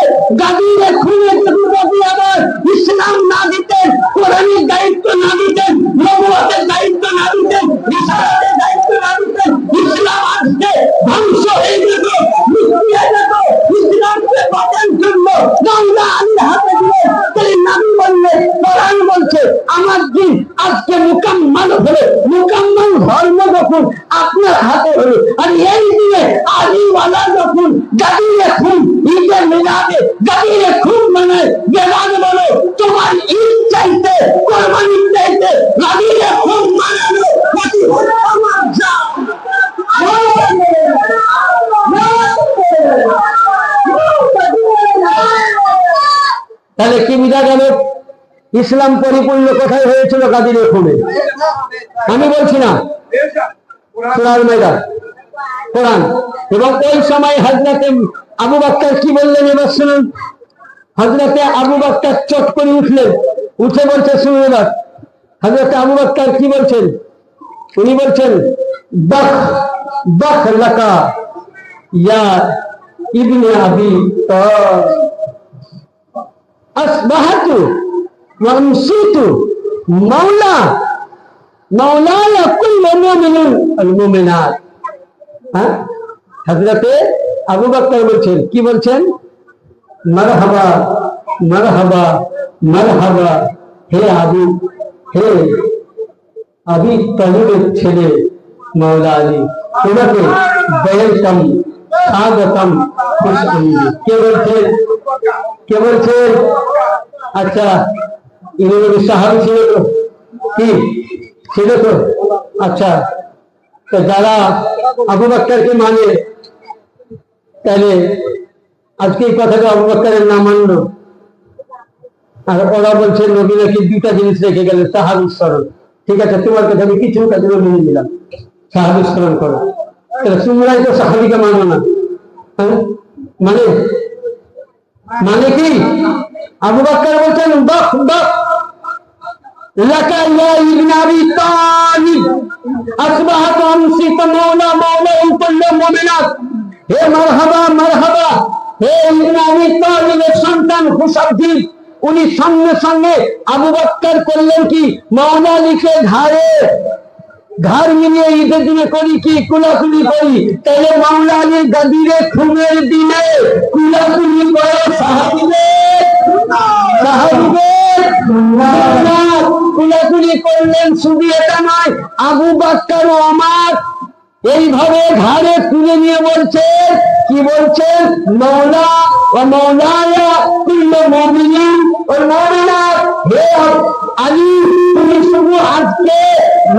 গাজীরে খুনে যদি আবার ইসলাম না দিতেন, কোরআনের দায়িত্ব না দিতেন, নবুয়তের দায়িত্ব না দিতেন, রিসালাতের দায়িত্ব না দিতেন, ইসলাম আজকে ধ্বংস হয়ে যেত, মিটিয়ে যেত। ইসলামকে বাঁচানোর জন্য মাওলা আলীর হাতে দিয়ে তিনি নবী বললেন, কোরআন বলছে আমার দিন আজকে মুকাম্মাল হলো। মুকাম্মাল ধর্ম যখন আপনার হাতে হলো, আর এই দিনে আলীওয়ালা যখন গাজীরে খুন ঈদে মিলাদে গাজীরে খুন মানে বেলাল বলো তোমার ঈদ চাইতে কোরবানির চাইতে গাজীরে খুন মানানো ক্ষতি হলো আমার জান। তাহলে কি বুঝা গেল? ইসলাম পরিপূর্ণ কোথায় হয়েছিল? গাজীরে খুনে। আমি বলছি না, সূরার মাইদা কোরআন। এবং ওই সময় হযরতে আবু বকর কি বললেন এবার শুনুন। হযরতে আবু বকর চট করে উঠলেন, উঠে বলছে শুনুন এবার হযরতে আবু বকর কি বলছেন। উনি বলছেন বখ বখ লাকা ইয়া ইবনে আবি তালিব আসবাহতু ওয়া আমসিতু মাওলা মাওলায়া কুল্লু মুমিনিন আল মুমিনাত। হ্যাঁ, হযরতে আবু বকর বলছেন, কি বলছেন? মারহাবা মারহাবা মারহাবা, হে আবু, হে আবি তালিবের ছেলে মাওলা আলী, তোমাকে ওয়েলকাম, স্বাগতম, খুশআমদীদ। কে বলছেন? কে বলছেন? আচ্ছা, ইনি সাহাবী ছিল তো? কি ছিল তো? আচ্ছা, তো যারা আবু বকরকে মানে তাহলে আজকে এই কথাটা আবু বকরের না মানলো, আর ওরা বলছে নবী নাকি দুটা জিনিস রেখে গেলেন, সাহাবী স্মরণ। ঠিক আছে, তোমার কথা আমি কিছু কাজে মেনে নিলাম, সাহাবী স্মরণ করো। তাহলে তোমরাই তো সাহাবীকে মানো না। মানে মানে কি? আবু বকর বলছেন বখ বখ লাকা ইয়া ইবনে আবি তালিব আসবাহতু আমসিতু মাওলা মাওলা কুল্লু মুমিনাত। হে মারহাবা মারহাবা, হে ইবনে আবি তালিবের সন্তান খুশআমদীদ। উনি সঙ্গে সঙ্গে আবু বকর করলেন কি? মাওলা আলীকে ঘাড় মিলিয়ে ঈদের দিনে করি কি? কুলাকুলি করি। তাহলে মাওলা আলীর গাজীরে খুনের দিনে কুলাকুলি করে সাহাবীদের কুলাকুলি করলেন। শুধু এটা নয়, আবু বকর ওমর এইভাবে ঘাড়ে তুলে নিয়ে বলছেন, কি বলছেন? মাওলা ওয়া মাওলায়া কুল্লু মুমিনিন ওয়াল মুমিনাত। হে আলী, তুমি শুধু আজকে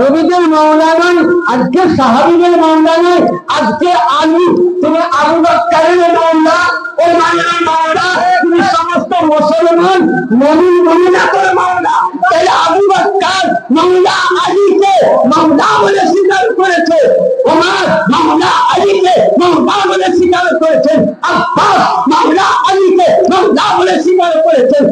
নবীদের মাওলা নয়, আজকে সাহাবীদের মাওলা নয়, আজকে আলী তুমি আবু বকরের মাওলা, ও মাওলার মাওলা, তুমি সমস্ত মুসলমান মুমিন মুমিনাতের মাওলা। তাহলে আবু বকর মাওলা আলীকে মাওলা বলে স্বীকার করেছে, ওমর মাওলা আলীকে মাওলা বলে স্বীকার করেছেন, আব্বাস মাওলা আলীকে মাওলা বলে স্বীকার করেছেন,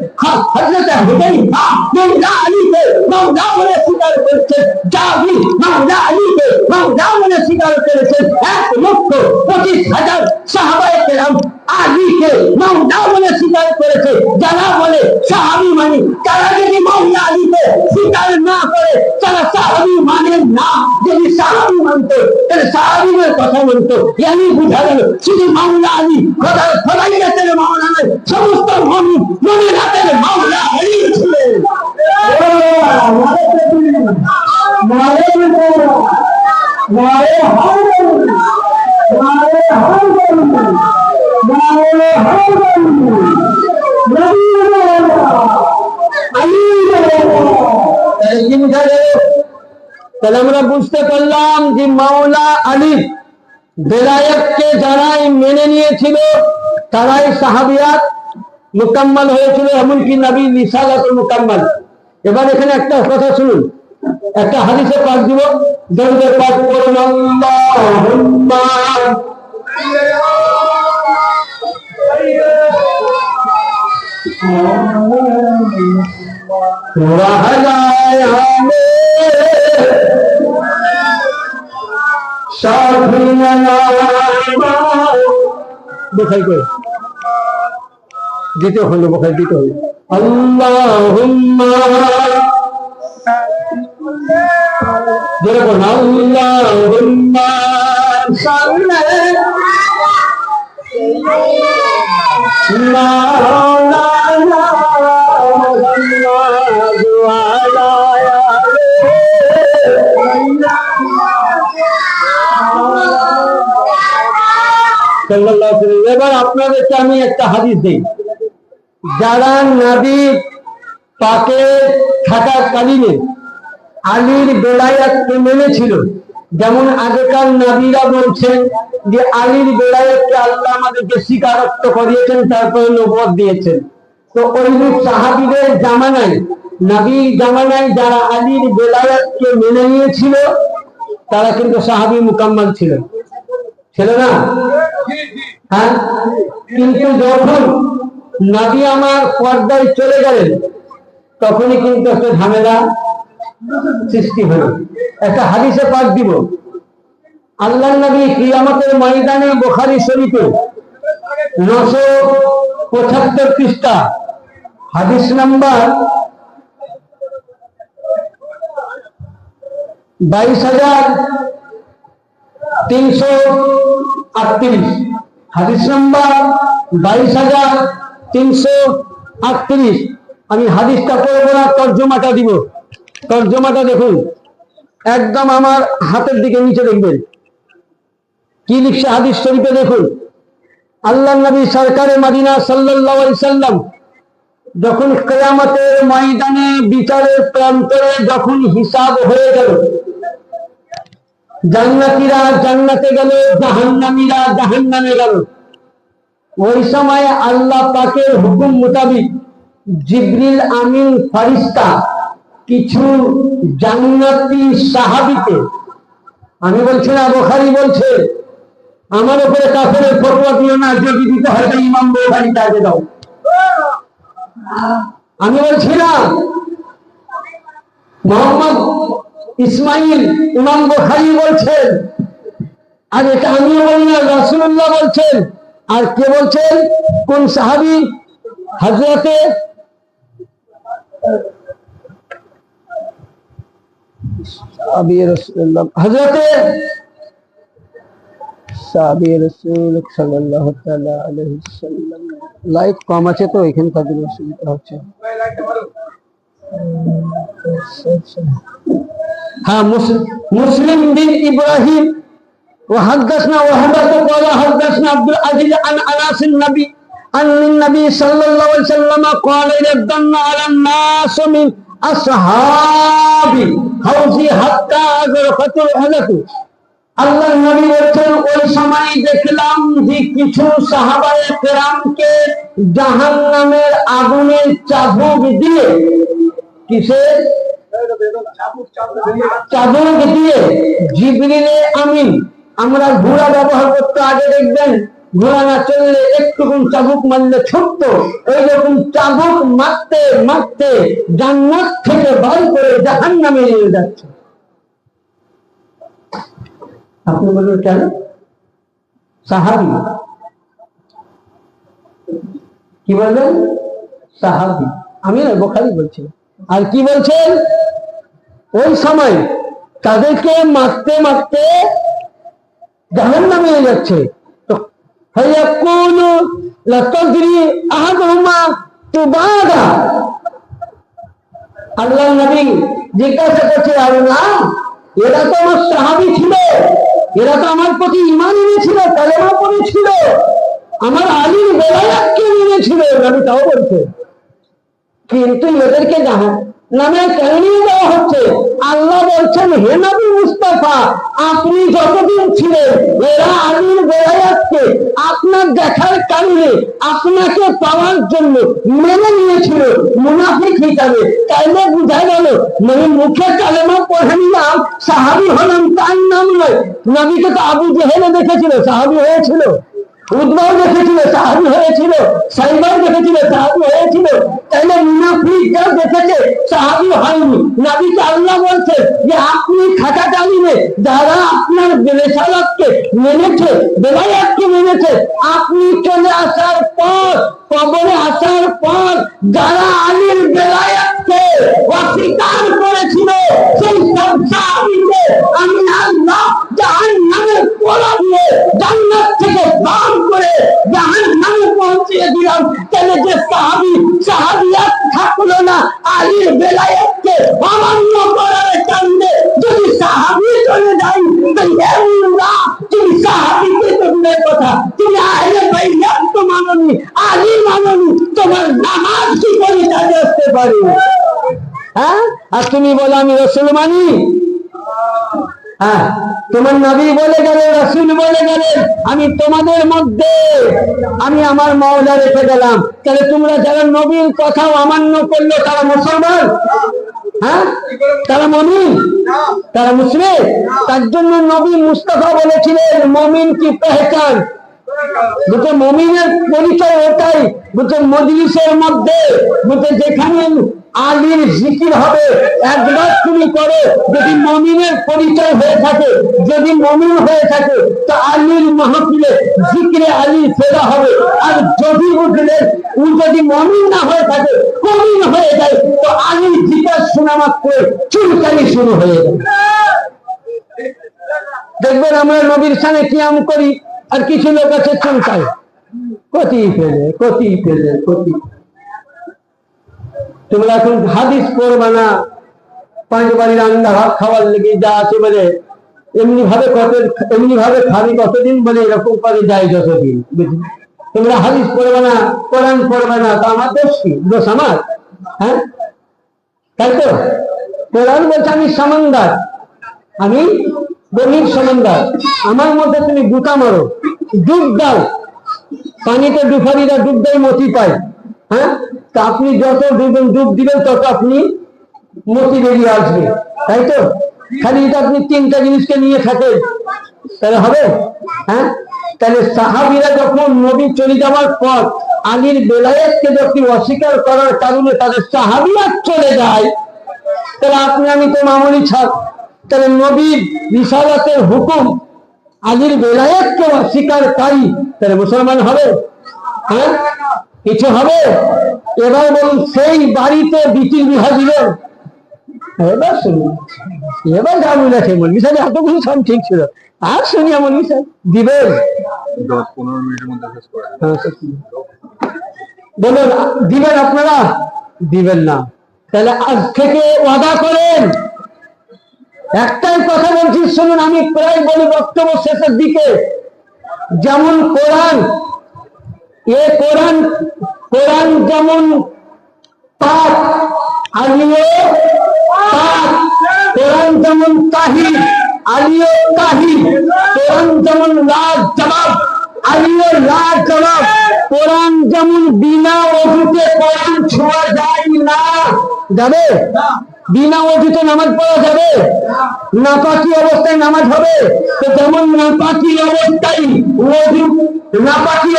হযরত হুযাইফা মাওলা আলীকে মাওলা বলে স্বীকার করেছেন, জাবির মাওলা আলীকে মাওলা বলে স্বীকার করেছেন। 1,25,000 সাহাবায়ে কেরাম আলীকে মাওলা বলে স্বীকার করেছে। যারা বলে সাহাবী মানি। তারা যদি মাওলা আলীকে স্বীকার না করে তারা সাহাবী মানে না। যদি সাহাবী মানতো তাহলে সাহাবীদের কথা মানতো। ইয়ানি বুঝা গেল শুধু মাওলা আলী খোদাই রাতের মাওলা নয়, সমস্ত মুমিন মনে রাতের মাওলা আলী ছিলেন। তাহলে আমরা বুঝতে পারলাম যে মাওলা আলী বেলায়েতকে যারাই মেনে নিয়েছিল তারাই সাহাবিয়াত মুকাম্মাল হয়েছিল, এমনকি নবী রিসালাতুল মুকাম্মাল। এবার এখানে একটা কথা শুনুন, একটা হাদিসে পাক দিব, দরুদ পাক পড়ুন, আল্লাহুম্মা বোখারি করে দিতে হলো, বোখারি দিতে হলো, আল্লাহুম্মা যেরকম আল্লাহুম্মা এবার আপনাদেরকে আমি একটা হাদিস দিই। যারা নবী পাকে থাকাকালীনে আলীর বেলায়েতকে মেনেছিল, যেমন আগেকার নবীরা বলছেন যে আলীর বেলায়েতকে আল্লাহ আমাদেরকে স্বীকারোক্ত করিয়েছেন, তারপরে নবুয়ত দিয়েছেন। তো ওইরূপ সাহাবীদের জামানায়, নবীর জামানায় যারা আলীর বেলায়েতকে মেনে নিয়েছিল তারা কিন্তু সাহাবী মুকাম্মাল ছিল, ছিল না? হ্যাঁ, কিন্তু যখন নবী আমার পর্দায় চলে গেলেন তখনই কিন্তু একটা ঝামেলা সৃষ্টি হলো। একটা হাদিসে পাক দিব, আল্লাহর নবী কিয়ামতের ময়দানে বুখারী শরীফে 975 পৃষ্ঠা হাদিস নাম্বার 22,338, হাদিস নাম্বার 22,338। আমি হাদিসটা পড়বো না, তর্জমাটা দিব। তর্জমাটা দেখুন, একদম আমার হাতের দিকে নিচে দেখবেন কি লিখছে হাদিস শরীফে। দেখুন, আল্লাহর নবী সরকারে মদিনা সাল্লাল্লাহু আলাইহি সাল্লাম যখন কিয়ামতের ময়দানে বিচারের প্রান্তরে যখন হিসাব হয়ে গেল, জান্নাতীরা জান্নাতে গেল, জাহান্নামীরা জাহান্নামে গেল, ওই সময় আল্লাহ পাকের হুকুম মোতাবেক জিবরিল আমিন ফেরেশতা কিছু জান্নাতি সাহাবীকে, আমি বলছি না, বুখারী বলছে, আমার উপরে কাফেরের ফতোয়া দিও না, যদি দিতে হয় ইমাম বুখারী তাকে দাও। আমি বলছি না, মোহাম্মদ ইসমাইল ইমাম বুখারী বলছেন, আর এটা আমিও বলি না, রাসূলুল্লাহ বলছেন। আর কে বলছেন? কোন সাহাবী? হযরতে হযরতে সাহাবী রাসূল সাল্লাল্লাহু তাআলা আলাইহি সাল্লাম। লাইট কম আছে তো এখানে তাদের অসুবিধা হচ্ছে। হ্যাঁ, মুসলিম বিন ইব্রাহিম وحدثنا وهبة قال حدثنا عبد العزيز عن انس النبي عن النبي صلى الله عليه وسلم قال يدن على الناس من اصحاب حوزي حتى غرفتوا اهلكم। আল্লাহর নবী বলেন, ওই সময় দেখলাম যে কিছু সাহাবায়ে কেরামকে জাহান্নামের আগুনের চাবুক দিয়ে, কিসের চাবুক দিয়ে, জিবরিলে আমিন, আমরা ঘোড়া ব্যবহার করতে, আগে দেখবেন ঘোড়া না চললে একটুকুন চাবুক মারলে ছুটতো, ওই রকম চাবুক মারতে মারতে জান্নাত থেকে বার করে জাহান্নামে নিয়ে যাচ্ছে। আপনি বলবেন কেন? সাহাবী, কি বললেন? সাহাবী। আমি না, বুখারী বলছি। আর কি বলছেন, ওই সময় তাদেরকে মারতে মারতে জাহান্নামে নিয়ে যাচ্ছে। তো ফায়াকুলু লাতাদরি আহাদুহুমা তুবাদা, আল্লাহর নবী জিজ্ঞাসা করছে, আল্লাহ এরা তো আমার সাহাবী ছিল, এরা তো আমার প্রতি ঈমান এনেছিল, কালেমা পড়েছিল, আমার আলীর বেলায়াতকে মেনেছিল, নবী তাও বলছে, কিন্তু এদেরকে জাহান্নামে কেন নিয়ে যাওয়া হচ্ছে? আল্লাহ বলছেন, হে নবী মুস্তাফা, আপনি যতদিন ছিলেন এরা আলীর বেলায়াতকে আপনার দেখার কারণে আপনাকে পাওয়ার জন্য মেনে নিয়েছিল মুনাফিক হিসাবে। তাইলে বুঝা গেল মানে মুখে কালেমা পড়ে নিলাম, সাহাবী হলাম তার নাম নয়। নবীকে তো আবু জেহেলে দেখেছিল, সাহাবী হয়েছিল। উদ্বাও দেখেছিল, সাহাবী হয়েছিল। সাইবাও দেখেছিল, সাহাবী হয়েছিল। তাইলে মুনাফিকরা দেখেছে, সাহাবী হয়নি। নবীকে আল্লাহ বলছে যে আপনি থাকাকালীনে যারা আপনার রিসালাতকে মেনেছে, বেলায়াতকে মেনেছে, আপনি চলে আসার পর, কবরে আসার পর যারা আলীর বেলায়াতকে অস্বীকার করেছিল, সেই সব সাহাবীকে আমি আল্লাহ জাহান্নামের পোড়া দিয়ে জান্নাত থেকে দান করে জাহান্নামে পৌঁছিয়ে দিলাম। তাহলে যে সাহাবিয়াত থাকলো না, আলীর বেলায়াতকে অমান্য করার কারণে যদি সাহাবী চলে যায়, তুমি সাহাবীকে তো দূরের কথা, তুমি আহলে বাইত তো মানোনি, আলী মানোনি, তোমার নামাজ কি করে কাজে আসতে পারে? হ্যাঁ, আর তুমি বলো আমি রাসূল মানি। হ্যাঁ, তোমার নবী বলে গেলেন, রাসূল বলে গেলেন, আমি তোমাদের মধ্যে আমি আমার মাওলা রেখে গেলাম। তাহলে তোমরা যারা নবীর কথা অমান্য করলো তারা মুসলমান? হ্যাঁ, তারা মুমিন? তারা মুসলিম? তার জন্য নবী মুস্তাফা বলেছিলেন, মুমিন কি পেহচান, বুঝে মুমিনের পরিচয় ওটাই, বুঝে মজলিসের মধ্যে, বুঝে যেখানে আলীর জিকির হবে, একবার তুমি করো, যদি মুমিনের পরিচয় হয়ে থাকে, যদি মুমিন হয়ে থাকে তো আলীর মাহফিলে জিকিরে আলী ফেরা হবে। আর যদি বুঝলেন ও যদি মুমিন না হয়ে থাকে, মুমিন হয়ে যায়, তো আলীর জিকির শোনা মাত্র চুলকানি শুরু হয়ে যাবে। দেখবেন আমরা নবীর সামনে কিয়াম করি, আর কিছু লোক আছে চুলকায়, কতি ফেলে, কতি ফেলে, কতি। তোমরা এখন হাদিস পড়বা না, 5 বাড়ি রান্না ভাত খাওয়ার লেগে যা আছে বলে এমনি ভাবে খাবি কতদিন বলে এরকম করে যায় যতদিন। তোমরা হাদিস পড়বা না, কোরআন পড়বা না, তা আমার দোষ কি? দোষ আমার? হ্যাঁ, তাই তো। কোরআন বলছে আমি সমন্দার, আমি গভীর সমন্দার, আমার মধ্যে তুমি গুতা মারো, ডুব দাও, পানিতে ডুফারিরা ডুব দেয়, মতি পায়। হ্যাঁ, তা আপনি যত ডুব দিবেন তত আপনি মতি বেরিয়ে আসবে, তাই তো। খালি এটা আপনি 3টা জিনিসকে নিয়ে থাকেন, তাহলে হবে? হ্যাঁ, তাহলে সাহাবীরা যখন নবী চলে যাওয়ার পর আলীর বেলায়েতকে যখন অস্বীকার করার কারণে তাদের সাহাবিয়াত চলে যায়, তাহলে আপনি আমি তো মামুলি ছাত্র, তাহলে নবীর রিসালাতের হুকুম আলীর বেলায়েতকে অস্বীকারকারী তাহলে মুসলমান হবে? হ্যাঁ, কিছু হবে? এবার বলুন, সেই বাড়িতে বিটির বিবাহ দিলেন, এবার শুনুন, এবার যা বলেছে মৌলভী সাহেব এতগুলো সব ঠিক ছিল, আর শুনি মৌলভী সাহেব দিবেন 10-15 মিনিটের মধ্যে শেষ করে বলুন, দিবেন আপনারা? দিবেন না? তাহলে আজ থেকে ওয়াদা করেন। একটাই কথা বলছি শুনুন, আমি প্রায় বলি বক্তব্য শেষের দিকে, যেমন কোরআন যেমন পাক, আলিও পাক, কোরআন যেমন তাহির, আলিও তাহির, কোরআন যেমন লাজবাব, আলিও লাজবাব, কোরআন যেমন বিনা ওযুতে কোরআন ছোঁয়া যায় না, যাবে? বিনা ওযুতে নামাজ পড়া যাবে? নাপাকি অবস্থায় নামাজ হবে? তো যেমন নাপাকি অবস্থায় ওযু, নাপাকি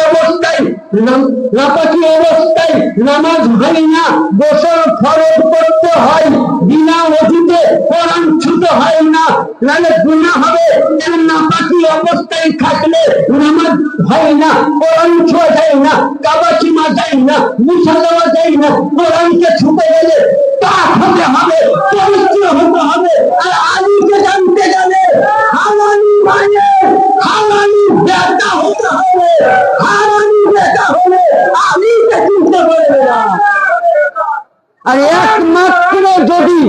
অবস্থায় নামাজ হয় না, গোসল ফরজ করতে হয়, বিনা ওযুতে কোরআন ছুঁতে হয় না, নাহলে গুনাহ হবে। নাপাকি অবস্থায় থাকলে নামাজ হয় না, কোরআন ছোঁয়া যায় না, কাবা চুমা যায় না, মুছা দেওয়া যায় মানেই না কোরআনকে ছুটে গেলে পাক হতে হবে, পবিত্র হতে হবে। আর আলীকে জানতে গেলে হালালি মানে হালালি বেটা হতে হবে। হালালি বেটা হলে আলীকে চিনতে পারবে না। আর একমাত্র যদি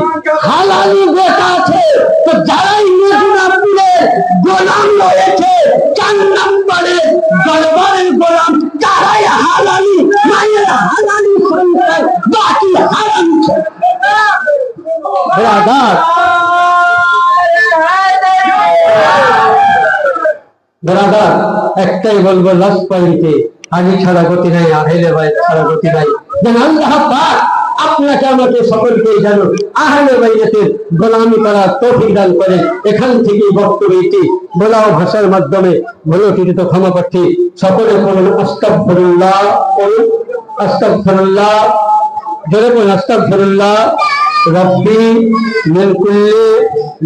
হালালি বেটা আছে তো যারাই মেদিনীপুরের গোলাম রয়েছে 4 নম্বরের দরবারের গোলাম তারাই হালালি মায়ের হালালি সন্তান, বাকি হারাম। ব্রাদার একটাই বলবো লাস্ট পয়েন্টে, আলী ছাড়া গতি নাই, আহলে বাইত ছাড়া গতি নাই। যেন আল্লাহ পাক আপনাকে আমাকে সকলকে যেন আহলে বাইতের গোলামি করার তৌফিক দান করেন। এখান থেকে বক্তব্যটি বলা ভাষার মাধ্যমে ভুলটি তো ক্ষমা প্রার্থী। সকলে বলুন আস্তাগফিরুল্লাহ, বলুন আস্তাগফিরুল্লাহ, জোরে বলুন আস্তাগফিরুল্লাহ রব্বি মিন কুল্লি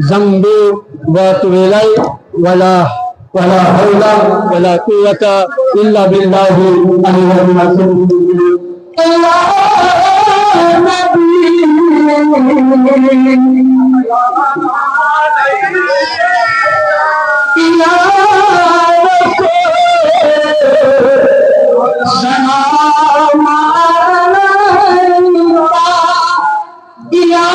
যামবি ওয়া আতুবু ইলাইহি ওয়ালা হাওলা ওয়ালা কুওয়াতা ইল্লা বিল্লাহিল আলিয়্যিল আযীম। Ya